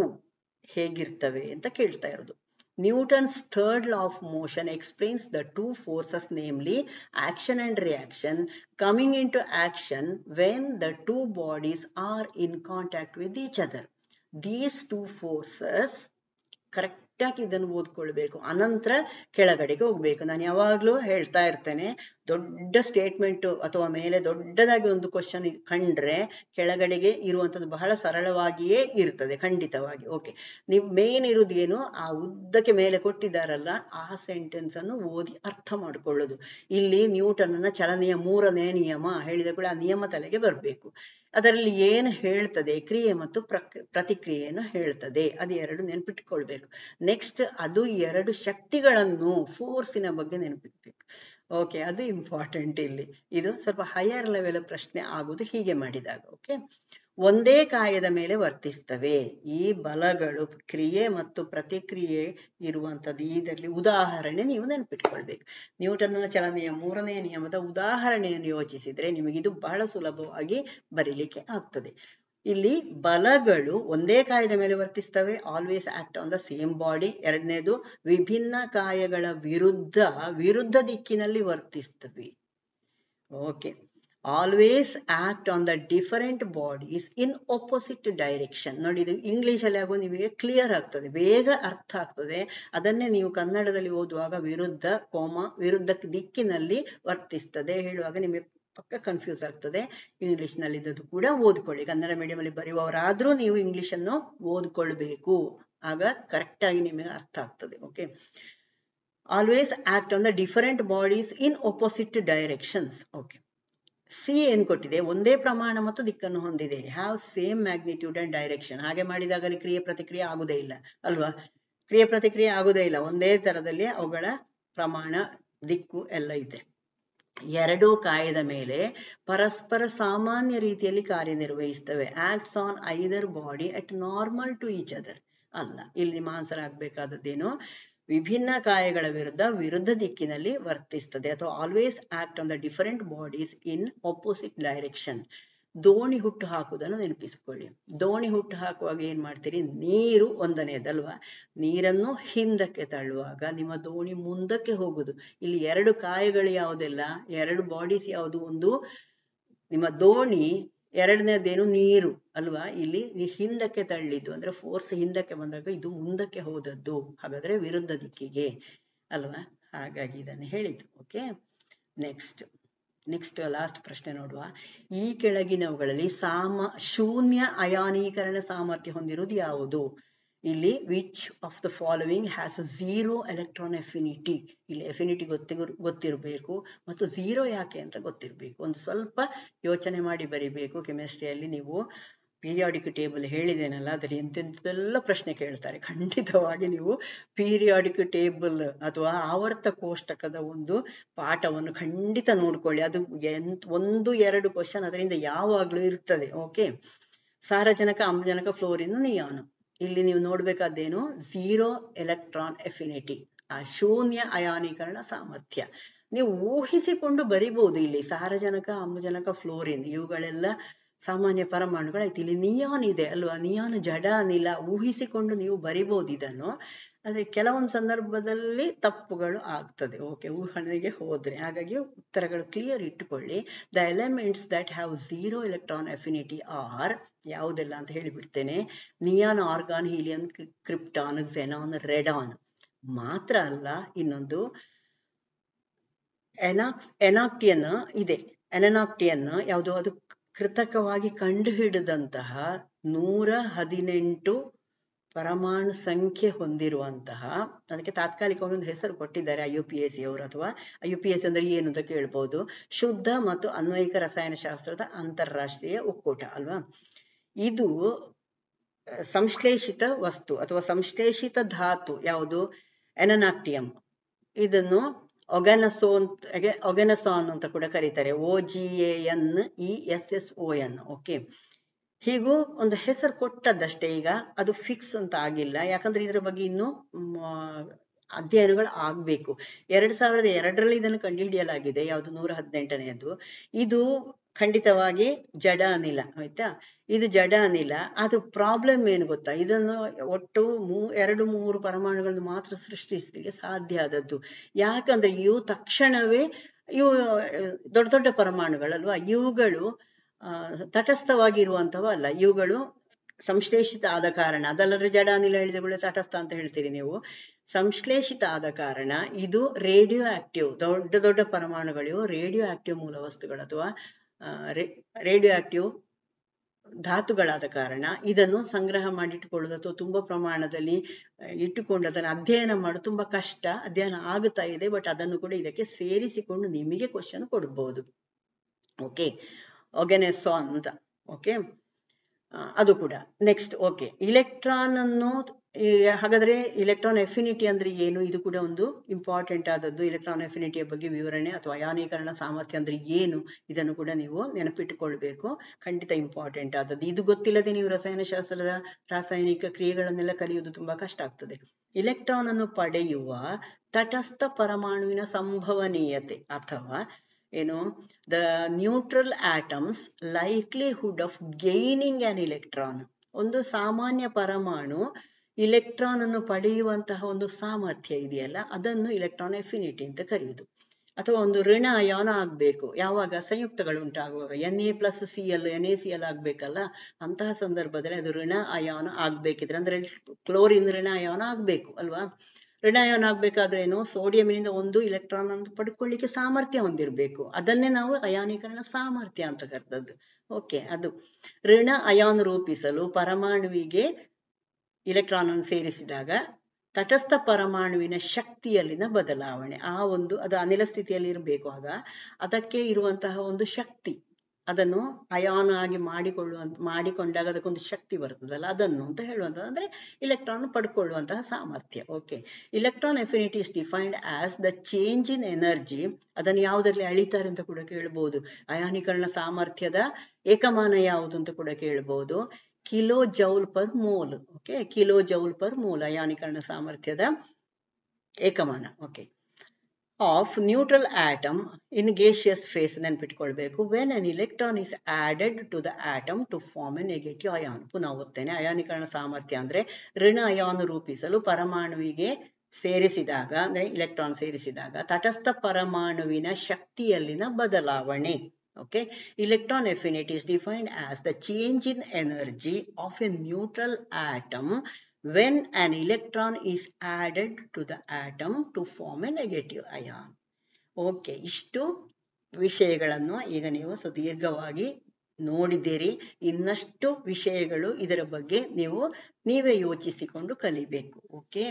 ಹೇಗಿರ್ತವೆ ಅಂತ ಕೇಳ್ತಾ ಇರೋದು. Newton's third law of motion explains the two forces, namely action and reaction, coming into action when the two bodies are in contact with each other. These two forces, correct ಆಗಿ ಇದನ್ನು ಓದ್ಕೊಳ್ಬೇಕು, ಅನಂತರ ಕೆಳಗಡೆಗೆ ಹೋಗ್ಬೇಕು. ನಾನು ಯಾವಾಗ್ಲೂ ಹೇಳ್ತಾ ಇರ್ತೇನೆ, ದೊಡ್ಡ ಸ್ಟೇಟ್ಮೆಂಟ್ ಅಥವಾ ಮೇಲೆ ದೊಡ್ಡದಾಗಿ ಒಂದು ಕ್ವಶನ್ ಕಂಡ್ರೆ ಕೆಳಗಡೆಗೆ ಇರುವಂತದ್ದು ಬಹಳ ಸರಳವಾಗಿಯೇ ಇರ್ತದೆ ಖಂಡಿತವಾಗಿ. ಓಕೆ, ನೀವು ಮೇನ್ ಇರುವುದು ಏನು, ಆ ಉದ್ದಕ್ಕೆ ಮೇಲೆ ಕೊಟ್ಟಿದ್ದಾರಲ್ಲ ಆ ಸೆಂಟೆನ್ಸ್ ಅನ್ನು ಓದಿ ಅರ್ಥ ಮಾಡ್ಕೊಳ್ಳೋದು. ಇಲ್ಲಿ ನ್ಯೂಟನ್ನ ಚಲನೆಯ ಮೂರನೇ ನಿಯಮ ಹೇಳಿದ ಕೂಡ ಆ ನಿಯಮ ತಲೆಗೆ ಬರಬೇಕು. ಅದರಲ್ಲಿ ಏನು ಹೇಳ್ತದೆ, ಕ್ರಿಯೆ ಮತ್ತು ಪ್ರತಿಕ್ರಿಯೆಯನ್ನು ಹೇಳ್ತದೆ, ಅದು ಎರಡು ನೆನ್ಪಿಟ್ಕೊಳ್ಬೇಕು. ನೆಕ್ಸ್ಟ್, ಅದು ಎರಡು ಶಕ್ತಿಗಳನ್ನು, ಫೋರ್ಸಿನ ಬಗ್ಗೆ ನೆನಪಿಡ್ಬೇಕು. ಓಕೆ, ಅದು ಇಂಪಾರ್ಟೆಂಟ್ ಇಲ್ಲಿ. ಇದು ಸ್ವಲ್ಪ ಹೈಯರ್ ಲೆವೆಲ್ ಪ್ರಶ್ನೆ ಆಗುದು ಹೀಗೆ ಮಾಡಿದಾಗ. ಓಕೆ, ಒಂದೇ ಕಾಯದ ಮೇಲೆ ವರ್ತಿಸ್ತವೆ. ಈ ಬಲಗಳು ಕ್ರಿಯೆ ಮತ್ತು ಪ್ರತಿಕ್ರಿಯೆ ಇರುವಂತದ್ದು. ಇದರಲ್ಲಿ ಉದಾಹರಣೆ ನೀವು ನೆನಪಿಟ್ಕೊಳ್ಬೇಕು. ನ್ಯೂಟನ್ನ ಚಲನೆಯ ಮೂರನೇ ನಿಯಮದ ಉದಾಹರಣೆಯನ್ನು ಯೋಚಿಸಿದ್ರೆ ನಿಮಗಿದು ಬಹಳ ಸುಲಭವಾಗಿ ಬರೀಲಿಕ್ಕೆ ಆಗ್ತದೆ. ಇಲ್ಲಿ ಬಲಗಳು ಒಂದೇ ಕಾಯದ ಮೇಲೆ ವರ್ತಿಸ್ತವೆ, always act on the same body. ಎರಡನೇದು, ವಿಭಿನ್ನ ಕಾಯಗಳ ವಿರುದ್ಧ ದಿಕ್ಕಿನಲ್ಲಿ ವರ್ತಿಸ್ತವೆ. Okay, always act on the different bodies in opposite direction. ನೋಡಿ, ಇದು ಇಂಗ್ಲಿಷ್ ಅಲ್ಲಿ ಆಗೋ ನಿಮಗೆ ಕ್ಲಿಯರ್ ಆಗ್ತದೆ, ಬೇಗ ಅರ್ಥ ಆಗ್ತದೆ. ಅದನ್ನೇ ನೀವು ಕನ್ನಡದಲ್ಲಿ ಓದುವಾಗ ವಿರುದ್ಧ ದಿಕ್ಕಿನಲ್ಲಿ ವರ್ತಿಸ್ತದೆ ಹೇಳುವಾಗ ನಿಮಗೆ ಪಕ್ಕ ಕನ್ಫ್ಯೂಸ್ ಆಗ್ತದೆ. ಇಂಗ್ಲಿಷ್ ನಲ್ಲಿ ಇದ್ದದ್ದು ಕೂಡ ಓದ್ಕೊಳ್ಳಿ. ಕನ್ನಡ ಮೀಡಿಯಂ ಅಲ್ಲಿ ಬರೆಯುವವರಾದ್ರೂ ನೀವು ಇಂಗ್ಲಿಷ್ ಅನ್ನು ಓದ್ಕೊಳ್ಬೇಕು, ಆಗ ಕರೆಕ್ಟ್ ಆಗಿ ನಿಮಗೆ ಅರ್ಥ ಆಗ್ತದೆ. Okay, always act on the different bodies in opposite directions. Okay, C ಏನ್ ಕೊಟ್ಟಿದೆ, ಒಂದೇ ಪ್ರಮಾಣ ಮತ್ತು ದಿಕ್ಕನ್ನು ಹೊಂದಿದೆ, have same magnitude and direction. ಹಾಗೆ ಮಾಡಿದಾಗ ಅಲ್ಲಿ ಕ್ರಿಯೆ ಪ್ರತಿಕ್ರಿಯೆ ಆಗುದೇ ಇಲ್ಲ ಅಲ್ವಾ, ಕ್ರಿಯೆ ಪ್ರತಿಕ್ರಿಯೆ ಆಗುದೇ ಇಲ್ಲ, ಒಂದೇ ತರದಲ್ಲಿ ಅವುಗಳ ಪ್ರಮಾಣ ದಿಕ್ಕು ಎಲ್ಲ ಇದೆ. ಎರಡೂ ಕಾಯದ ಮೇಲೆ ಪರಸ್ಪರ ಸಾಮಾನ್ಯ ರೀತಿಯಲ್ಲಿ ಕಾರ್ಯನಿರ್ವಹಿಸ್ತವೆ. Acts on either body at normal to each other. ಅಲ್ಲ, ಇಲ್ಲಿ ನಿಮ್ಮ ಆನ್ಸರ್ ಆಗ್ಬೇಕಾದದ್ದೇನು, ವಿಭಿನ್ನ ಕಾಯಗಳ ವಿರುದ್ಧ ದಿಕ್ಕಿನಲ್ಲಿ ವರ್ತಿಸ್ತದೆ, ಅಥವಾ always act on the different bodies in opposite direction. ದೋಣಿ ಹುಟ್ಟು ಹಾಕುವುದನ್ನು ನೆನಪಿಸಿಕೊಳ್ಳಿ. ದೋಣಿ ಹುಟ್ಟು ಹಾಕುವಾಗ ಏನ್ ಮಾಡ್ತೀರಿ, ನೀರು ಒಂದನೇದಲ್ವಾ, ನೀರನ್ನು ಹಿಂದಕ್ಕೆ ತಳ್ಳುವಾಗ ನಿಮ್ಮ ದೋಣಿ ಮುಂದಕ್ಕೆ ಹೋಗುದು. ಇಲ್ಲಿ ಎರಡು ಕಾಯಗಳು ಯಾವುದೆಲ್ಲ, ಎರಡು ಬಾಡೀಸ್ ಯಾವುದು, ಒಂದು ನಿಮ್ಮ ದೋಣಿ, ಎರಡನೇದೇನು ನೀರು ಅಲ್ವಾ. ಇಲ್ಲಿ ಹಿಂದಕ್ಕೆ ತಳ್ಳಿದ್ದು ಅಂದ್ರೆ ಫೋರ್ಸ್ ಹಿಂದಕ್ಕೆ ಬಂದಾಗ ಇದು ಮುಂದಕ್ಕೆ ಹೋದದ್ದು, ಹಾಗಾದ್ರೆ ವಿರುದ್ಧ ದಿಕ್ಕಿಗೆ ಅಲ್ವಾ. ಹಾಗಾಗಿ ಇದನ್ನು ಹೇಳಿದ್ದು. ಓಕೆ, ನೆಕ್ಸ್ಟ್ ಲಾಸ್ಟ್ ಪ್ರಶ್ನೆ ನೋಡುವ. ಈ ಕೆಳಗಿನವುಗಳಲ್ಲಿ ಶೂನ್ಯ ಅಯಾನೀಕರಣ ಸಾಮರ್ಥ್ಯ ಹೊಂದಿರುವುದು ಯಾವುದು? ಇಲ್ಲಿ which of the following has a zero electron affinity. ಇಲ್ಲಿ ಎಫಿನಿಟಿ ಗೊತ್ತಿರಬೇಕು ಮತ್ತು ಝೀರೋ ಯಾಕೆ ಅಂತ ಗೊತ್ತಿರಬೇಕು. ಒಂದು ಸ್ವಲ್ಪ ಯೋಚನೆ ಮಾಡಿ ಬರಿಬೇಕು. ಕೆಮಿಸ್ಟ್ರಿಯಲ್ಲಿ ನೀವು ಪೀರಿಯಾಡಿಕ್ ಟೇಬಲ್ ಹೇಳಿದೇನಲ್ಲ, ಅದ್ರ ಎಂತೆಂಥದೆಲ್ಲ ಪ್ರಶ್ನೆ ಕೇಳ್ತಾರೆ. ಖಂಡಿತವಾಗಿ ನೀವು ಪೀರಿಯಾಡಿಕ್ ಟೇಬಲ್ ಅಥವಾ ಆವರ್ತ ಕೋಷ್ಟಕದ ಒಂದು ಪಾಠವನ್ನು ಖಂಡಿತ ನೋಡ್ಕೊಳ್ಳಿ. ಅದು 1-2 ಕ್ವಶನ್ ಅದರಿಂದ ಯಾವಾಗ್ಲೂ ಇರ್ತದೆ. ಓಕೆ, ಸಾರಜನಕ, ಆಮ್ಲಜನಕ, ಫ್ಲೋರಿನ್, ನಿಯಾನ್. ಇಲ್ಲಿ ನೀವು ನೋಡ್ಬೇಕಾದ್ದೇನು, ಝೀರೋ ಎಲೆಕ್ಟ್ರಾನ್ ಎಫಿನಿಟಿ, ಆ ಶೂನ್ಯ ಅಯಾನೀಕರಣ ಸಾಮರ್ಥ್ಯ. ನೀವು ಊಹಿಸಿಕೊಂಡು ಬರಿಬಹುದು. ಇಲ್ಲಿ ಸಾರಜನಕ, ಆಮ್ಲಜನಕ, ಫ್ಲೋರಿನ್ ಇವುಗಳೆಲ್ಲ ಸಾಮಾನ್ಯ ಪರಮಾಣುಗಳಾಯ್ತು. ಇಲ್ಲಿ ನಿಯಾನ್ ಇದೆ ಅಲ್ವಾ, ನಿಯಾನ್ ಜಡ ಅನಿಲ, ಊಹಿಸಿಕೊಂಡು ನೀವು ಬರಿಬಹುದು ಇದನ್ನು. ಆದ್ರೆ ಕೆಲವೊಂದು ಸಂದರ್ಭದಲ್ಲಿ ತಪ್ಪುಗಳು ಆಗ್ತದೆ. ಓಕೆ, ಊಹಣೆಗೆ ಹೋದ್ರೆ. ಹಾಗಾಗಿ ಉತ್ತರಗಳು ಕ್ಲಿಯರ್ ಇಟ್ಟುಕೊಳ್ಳಿ. The elements that have zero electron affinity are ಯಾವುದೆಲ್ಲ ಅಂತ ಹೇಳಿಬಿಡ್ತೇನೆ. Neon, argon, helium, krypton, xenon, radon. ಮಾತ್ರ ಅಲ್ಲ, ಇನ್ನೊಂದು ಎನಾಕ್ಟಿಯನ್ ಇದೆ. ಎನಾಕ್ಟಿಯನ್ ಯಾವುದು, ಅದು ಕೃತಕವಾಗಿ ಕಂಡುಹಿಡಿದಂತಹ 118 ಪರಮಾಣು ಸಂಖ್ಯೆ ಹೊಂದಿರುವಂತಹ, ಅದಕ್ಕೆ ತಾತ್ಕಾಲಿಕವಾಗಿ ಒಂದು ಹೆಸರು ಕೊಟ್ಟಿದ್ದಾರೆ IUPAC ಅವರು. ಅಥವಾ IUPAC ಅಂದ್ರೆ ಏನು ಅಂತ ಕೇಳ್ಬೋದು. ಶುದ್ಧ ಮತ್ತು ಅನ್ವಯಿಕ ರಸಾಯನಶಾಸ್ತ್ರದ ಅಂತಾರಾಷ್ಟ್ರೀಯ ಒಕ್ಕೂಟ ಅಲ್ವಾ. ಇದು ಸಂಶ್ಲೇಷಿತ ವಸ್ತು ಅಥವಾ ಸಂಶ್ಲೇಷಿತ ಧಾತು ಯಾವುದು, ಎನನಾಕ್ಟಿಯಂ. ಇದನ್ನು ಒಗೆನಸಾನ್ ಅಂತ ಕೂಡ ಕರೀತಾರೆ, OGANESSON. ಓಕೆ, ಹೀಗೂ ಒಂದು ಹೆಸರು ಕೊಟ್ಟದ್ದಷ್ಟೇ. ಈಗ ಅದು ಫಿಕ್ಸ್ ಅಂತ ಆಗಿಲ್ಲ, ಯಾಕಂದ್ರೆ ಇದರ ಬಗ್ಗೆ ಇನ್ನೂ ಅಧ್ಯಯನಗಳು ಆಗ್ಬೇಕು. 2002ರಲ್ಲಿ ಇದನ್ನು ಕಂಡುಹಿಡಿಯಲಾಗಿದೆ. ಯಾವುದು, 118ನೇದು. ಇದು ಖಂಡಿತವಾಗಿ ಜಡ ಅನಿಲ, ಆಯ್ತಾ. ಇದು ಜಡ ಅನಿಲ. ಆದ್ರೂ ಪ್ರಾಬ್ಲಮ್ ಏನು ಗೊತ್ತಾ, ಇದನ್ನು ಒಟ್ಟು 2-3 ಪರಮಾಣುಗಳನ್ನು ಮಾತ್ರ ಸೃಷ್ಟಿಸಲಿಕ್ಕೆ ಸಾಧ್ಯ ಆದದ್ದು. ಯಾಕಂದ್ರೆ ಇವು ತಕ್ಷಣವೇ ದೊಡ್ಡ ದೊಡ್ಡ ಪರಮಾಣುಗಳಲ್ವಾ, ಇವುಗಳು ತಟಸ್ಥವಾಗಿರುವಂತವ ಅಲ್ಲ. ಇವುಗಳು ಸಂಶ್ಲೇಷಿತ ಆದ ಕಾರಣ, ಅದಲ್ಲದ್ರೆ ಜಡ ಅನಿಲ ಹೇಳಿದ ತಟಸ್ಥ ಅಂತ ಹೇಳ್ತೀರಿ ನೀವು. ಸಂಶ್ಲೇಷಿತ ಆದ ಕಾರಣ ಇದು ರೇಡಿಯೋ ಆಕ್ಟಿವ್, ದೊಡ್ಡ ದೊಡ್ಡ ಪರಮಾಣುಗಳು ರೇಡಿಯೋ ಆಕ್ಟಿವ್ ಮೂಲ ವಸ್ತುಗಳು ಅಥವಾ ರೇಡಿಯೋ ಆಕ್ಟಿವ್ ಧಾತುಗಳಾದ ಕಾರಣ ಇದನ್ನು ಸಂಗ್ರಹ ಮಾಡಿಟ್ಟುಕೊಳ್ಳೋದು ಅಥವಾ ತುಂಬಾ ಪ್ರಮಾಣದಲ್ಲಿ ಇಟ್ಟುಕೊಂಡು ಅದನ್ನು ಅಧ್ಯಯನ ಮಾಡೋದು ತುಂಬಾ ಕಷ್ಟ. ಅಧ್ಯಯನ ಆಗುತ್ತಾ ಇದೆ, ಬಟ್ ಅದನ್ನು ಕೂಡ ಇದಕ್ಕೆ ಸೇರಿಸಿಕೊಂಡು ನಿಮಗೆ ಕ್ವಶನ್ ಕೊಡ್ಬೋದು. ಓಕೆ, ಒಗೆನೆಸಾನ್ ಅಂತ. ಓಕೆ, ಅದು ಕೂಡ ನೆಕ್ಸ್ಟ್. ಓಕೆ, ಇಲೆಕ್ಟ್ರಾನ್ ಅನ್ನು, ಹಾಗಾದ್ರೆ ಇಲೆಕ್ಟ್ರಾನ್ ಎಫಿನಿಟಿ ಅಂದ್ರೆ ಏನು, ಇದು ಕೂಡ ಒಂದು ಇಂಪಾರ್ಟೆಂಟ್ ಆದದ್ದು. ಇಲೆಕ್ಟ್ರಾನ್ ಎಫಿನಿಟಿಯ ಬಗ್ಗೆ ವಿವರಣೆ ಅಥವಾ ಅಯಾನೀಕರಣ ಸಾಮರ್ಥ್ಯ ಅಂದ್ರೆ ಏನು, ಇದನ್ನು ಕೂಡ ನೀವು ನೆನಪಿಟ್ಟುಕೊಳ್ಬೇಕು. ಖಂಡಿತ ಇಂಪಾರ್ಟೆಂಟ್ ಆದದ್ದು. ಇದು ಗೊತ್ತಿಲ್ಲದೆ ನೀವು ರಸಾಯನಶಾಸ್ತ್ರದ ರಾಸಾಯನಿಕ ಕ್ರಿಯೆಗಳನ್ನೆಲ್ಲ ಕಲಿಯುವುದು ತುಂಬಾ ಕಷ್ಟ ಆಗ್ತದೆ. ಇಲೆಕ್ಟ್ರಾನ್ ಅನ್ನು ಪಡೆಯುವ ತಟಸ್ಥ ಪರಮಾಣುವಿನ ಸಂಭವನೀಯತೆ ಅಥವಾ ಏನು, the neutral atoms likelihood of gaining on electron. ಒಂದು ಸಾಮಾನ್ಯ ಪರಮಾಣು ಇಲೆಕ್ಟ್ರಾನ್ ಅನ್ನು ಪಡೆಯುವಂತಹ ಒಂದು ಸಾಮರ್ಥ್ಯ ಇದೆಯಲ್ಲ, ಅದನ್ನು ಇಲೆಕ್ಟ್ರಾನ್ ಎಫಿನಿಟಿ ಅಂತ ಕರೆಯುವುದು. ಅಥವಾ ಒಂದು ಋಣ ಅಯಾನ ಆಗ್ಬೇಕು, ಯಾವಾಗ ಸಂಯುಕ್ತಗಳು ಉಂಟಾಗುವಾಗ, Na+Cl NaCl ಆಗ್ಬೇಕಲ್ಲ, ಅಂತಹ ಸಂದರ್ಭದಲ್ಲಿ ಅದು ಋಣ ಅಯಾನ ಆಗ್ಬೇಕಿದ್ರೆ, ಅಂದ್ರೆ ಕ್ಲೋರಿನ್ ಋಣ ಅಯಾನ ಆಗ್ಬೇಕು ಅಲ್ವಾ. ಋಣ ಅಯಾನ ಆಗ್ಬೇಕಾದ್ರೆ ಏನು, ಸೋಡಿಯಂನಿಂದ ಒಂದು ಇಲೆಕ್ಟ್ರಾನ್ ಅನ್ನು ಪಡ್ಕೊಳ್ಳಿಕ್ಕೆ ಸಾಮರ್ಥ್ಯ ಹೊಂದಿರಬೇಕು. ಅದನ್ನೇ ನಾವು ಅಯಾನೀಕರಣ ಸಾಮರ್ಥ್ಯ ಅಂತ ಕರೆದದ್ದು. ಓಕೆ, ಅದು ಋಣ ಅಯಾನ್ ರೂಪಿಸಲು ಪರಮಾಣುವಿಗೆ ಇಲೆಕ್ಟ್ರಾನ್ ಅನ್ನು ಸೇರಿಸಿದಾಗ ತಟಸ್ಥ ಪರಮಾಣುವಿನ ಶಕ್ತಿಯಲ್ಲಿನ ಬದಲಾವಣೆ. ಅದು ಅನಿಲ ಸ್ಥಿತಿಯಲ್ಲಿ ಇರಬೇಕು. ಆಗ ಅದಕ್ಕೆ ಇರುವಂತಹ ಒಂದು ಶಕ್ತಿ, ಅದನ್ನು ಅಯಾನ್ ಆಗಿ ಮಾಡಿಕೊಂಡಾಗ ಅದಕ್ಕೊಂದು ಶಕ್ತಿ ಬರ್ತದಲ್ಲ, ಅದನ್ನು ಅಂತ ಹೇಳುವಂಥದ್ದು. ಅಂದ್ರೆ ಇಲೆಕ್ಟ್ರಾನ್ ಪಡ್ಕೊಳ್ಳುವಂತಹ ಸಾಮರ್ಥ್ಯ. Okay, electron affinity is defined as the change in energy. ಅದನ್ನು ಯಾವುದರಲ್ಲಿ ಅಳಿತಾರೆ ಅಂತ ಕೂಡ ಕೇಳಬಹುದು. ಅಯಾನೀಕರಣ ಸಾಮರ್ಥ್ಯದ ಏಕಮಾನ ಯಾವುದು ಅಂತ ಕೂಡ ಕೇಳಬಹುದು. Kilo joule per mole. Okay, kilo joule per mole ಅಯಾನೀಕರಣ ಸಾಮರ್ಥ್ಯದ ಏಕಮಾನ. Okay, of neutral atom in gaseous phase ನೆನ್ಪಿಟ್ಕೊಳ್ಬೇಕು. When an electron is added to the atom to form a negative ion. ಪುನಃ ಓದ್ತೇನೆ. ಅಯಾನೀಕರಣ ಸಾಮರ್ಥ್ಯ ಅಂದ್ರೆ ಋಣ ಅಯಾನ್ ರೂಪಿಸಲು ಪರಮಾಣುವಿಗೆ ಸೇರಿಸಿದಾಗ, ಅಂದ್ರೆ ಇಲೆಕ್ಟ್ರಾನ್ ಸೇರಿಸಿದಾಗ ತಟಸ್ಥ ಪರಮಾಣುವಿನ ಶಕ್ತಿಯಲ್ಲಿನ ಬದಲಾವಣೆ. Okay, electron affinity is defined as the change in energy of a neutral atom when an electron is added to the atom to form a negative ion. Okay, ಇಷ್ಟು ವಿಷಯಗಳನ್ನು ಈಗ ನೀವು ಸುದೀರ್ಘವಾಗಿ ನೋಡಿದ್ದೀರಿ. ಇನ್ನಷ್ಟು ವಿಷಯಗಳು ಇದರ ಬಗ್ಗೆ ನೀವೇ ಯೋಚಿಸಿಕೊಂಡು ಕಲಿಬೇಕು. ಓಕೆ,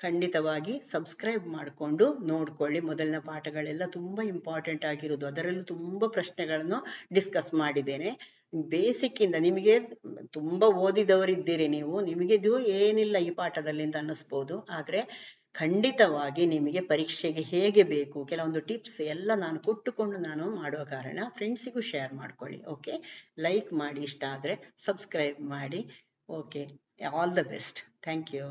ಖಂಡಿತವಾಗಿ ಸಬ್ಸ್ಕ್ರೈಬ್ ಮಾಡಿಕೊಂಡು ನೋಡ್ಕೊಳ್ಳಿ. ಮೊದಲಿನ ಪಾಠಗಳೆಲ್ಲ ತುಂಬಾ ಇಂಪಾರ್ಟೆಂಟ್ ಆಗಿರೋದು, ಅದರಲ್ಲೂ ತುಂಬಾ ಪ್ರಶ್ನೆಗಳನ್ನು ಡಿಸ್ಕಸ್ ಮಾಡಿದ್ದೇನೆ. ಬೇಸಿಕ್ ಇಂದ ನಿಮಗೆ ತುಂಬಾ ಓದಿದವರಿದ್ದೀರಿ ನೀವು, ನಿಮಗಿದು ಏನಿಲ್ಲ ಈ ಪಾಠದಲ್ಲಿ ಅಂತ ಅನ್ನಿಸ್ಬೋದು. ಆದ್ರೆ ಖಂಡಿತವಾಗಿ ನಿಮಗೆ ಪರೀಕ್ಷೆಗೆ ಹೇಗೆ ಬೇಕು ಕೆಲವೊಂದು ಟಿಪ್ಸ್ ಎಲ್ಲ ನಾನು ಕೊಟ್ಟುಕೊಂಡು ನಾನು ಮಾಡುವ ಕಾರಣ ಫ್ರೆಂಡ್ಸಿಗೂ ಶೇರ್ ಮಾಡ್ಕೊಳ್ಳಿ. ಓಕೆ, ಲೈಕ್ ಮಾಡಿ, ಇಷ್ಟ ಆದ್ರೆ ಸಬ್ಸ್ಕ್ರೈಬ್ ಮಾಡಿ. Okay, all the best. Thank you.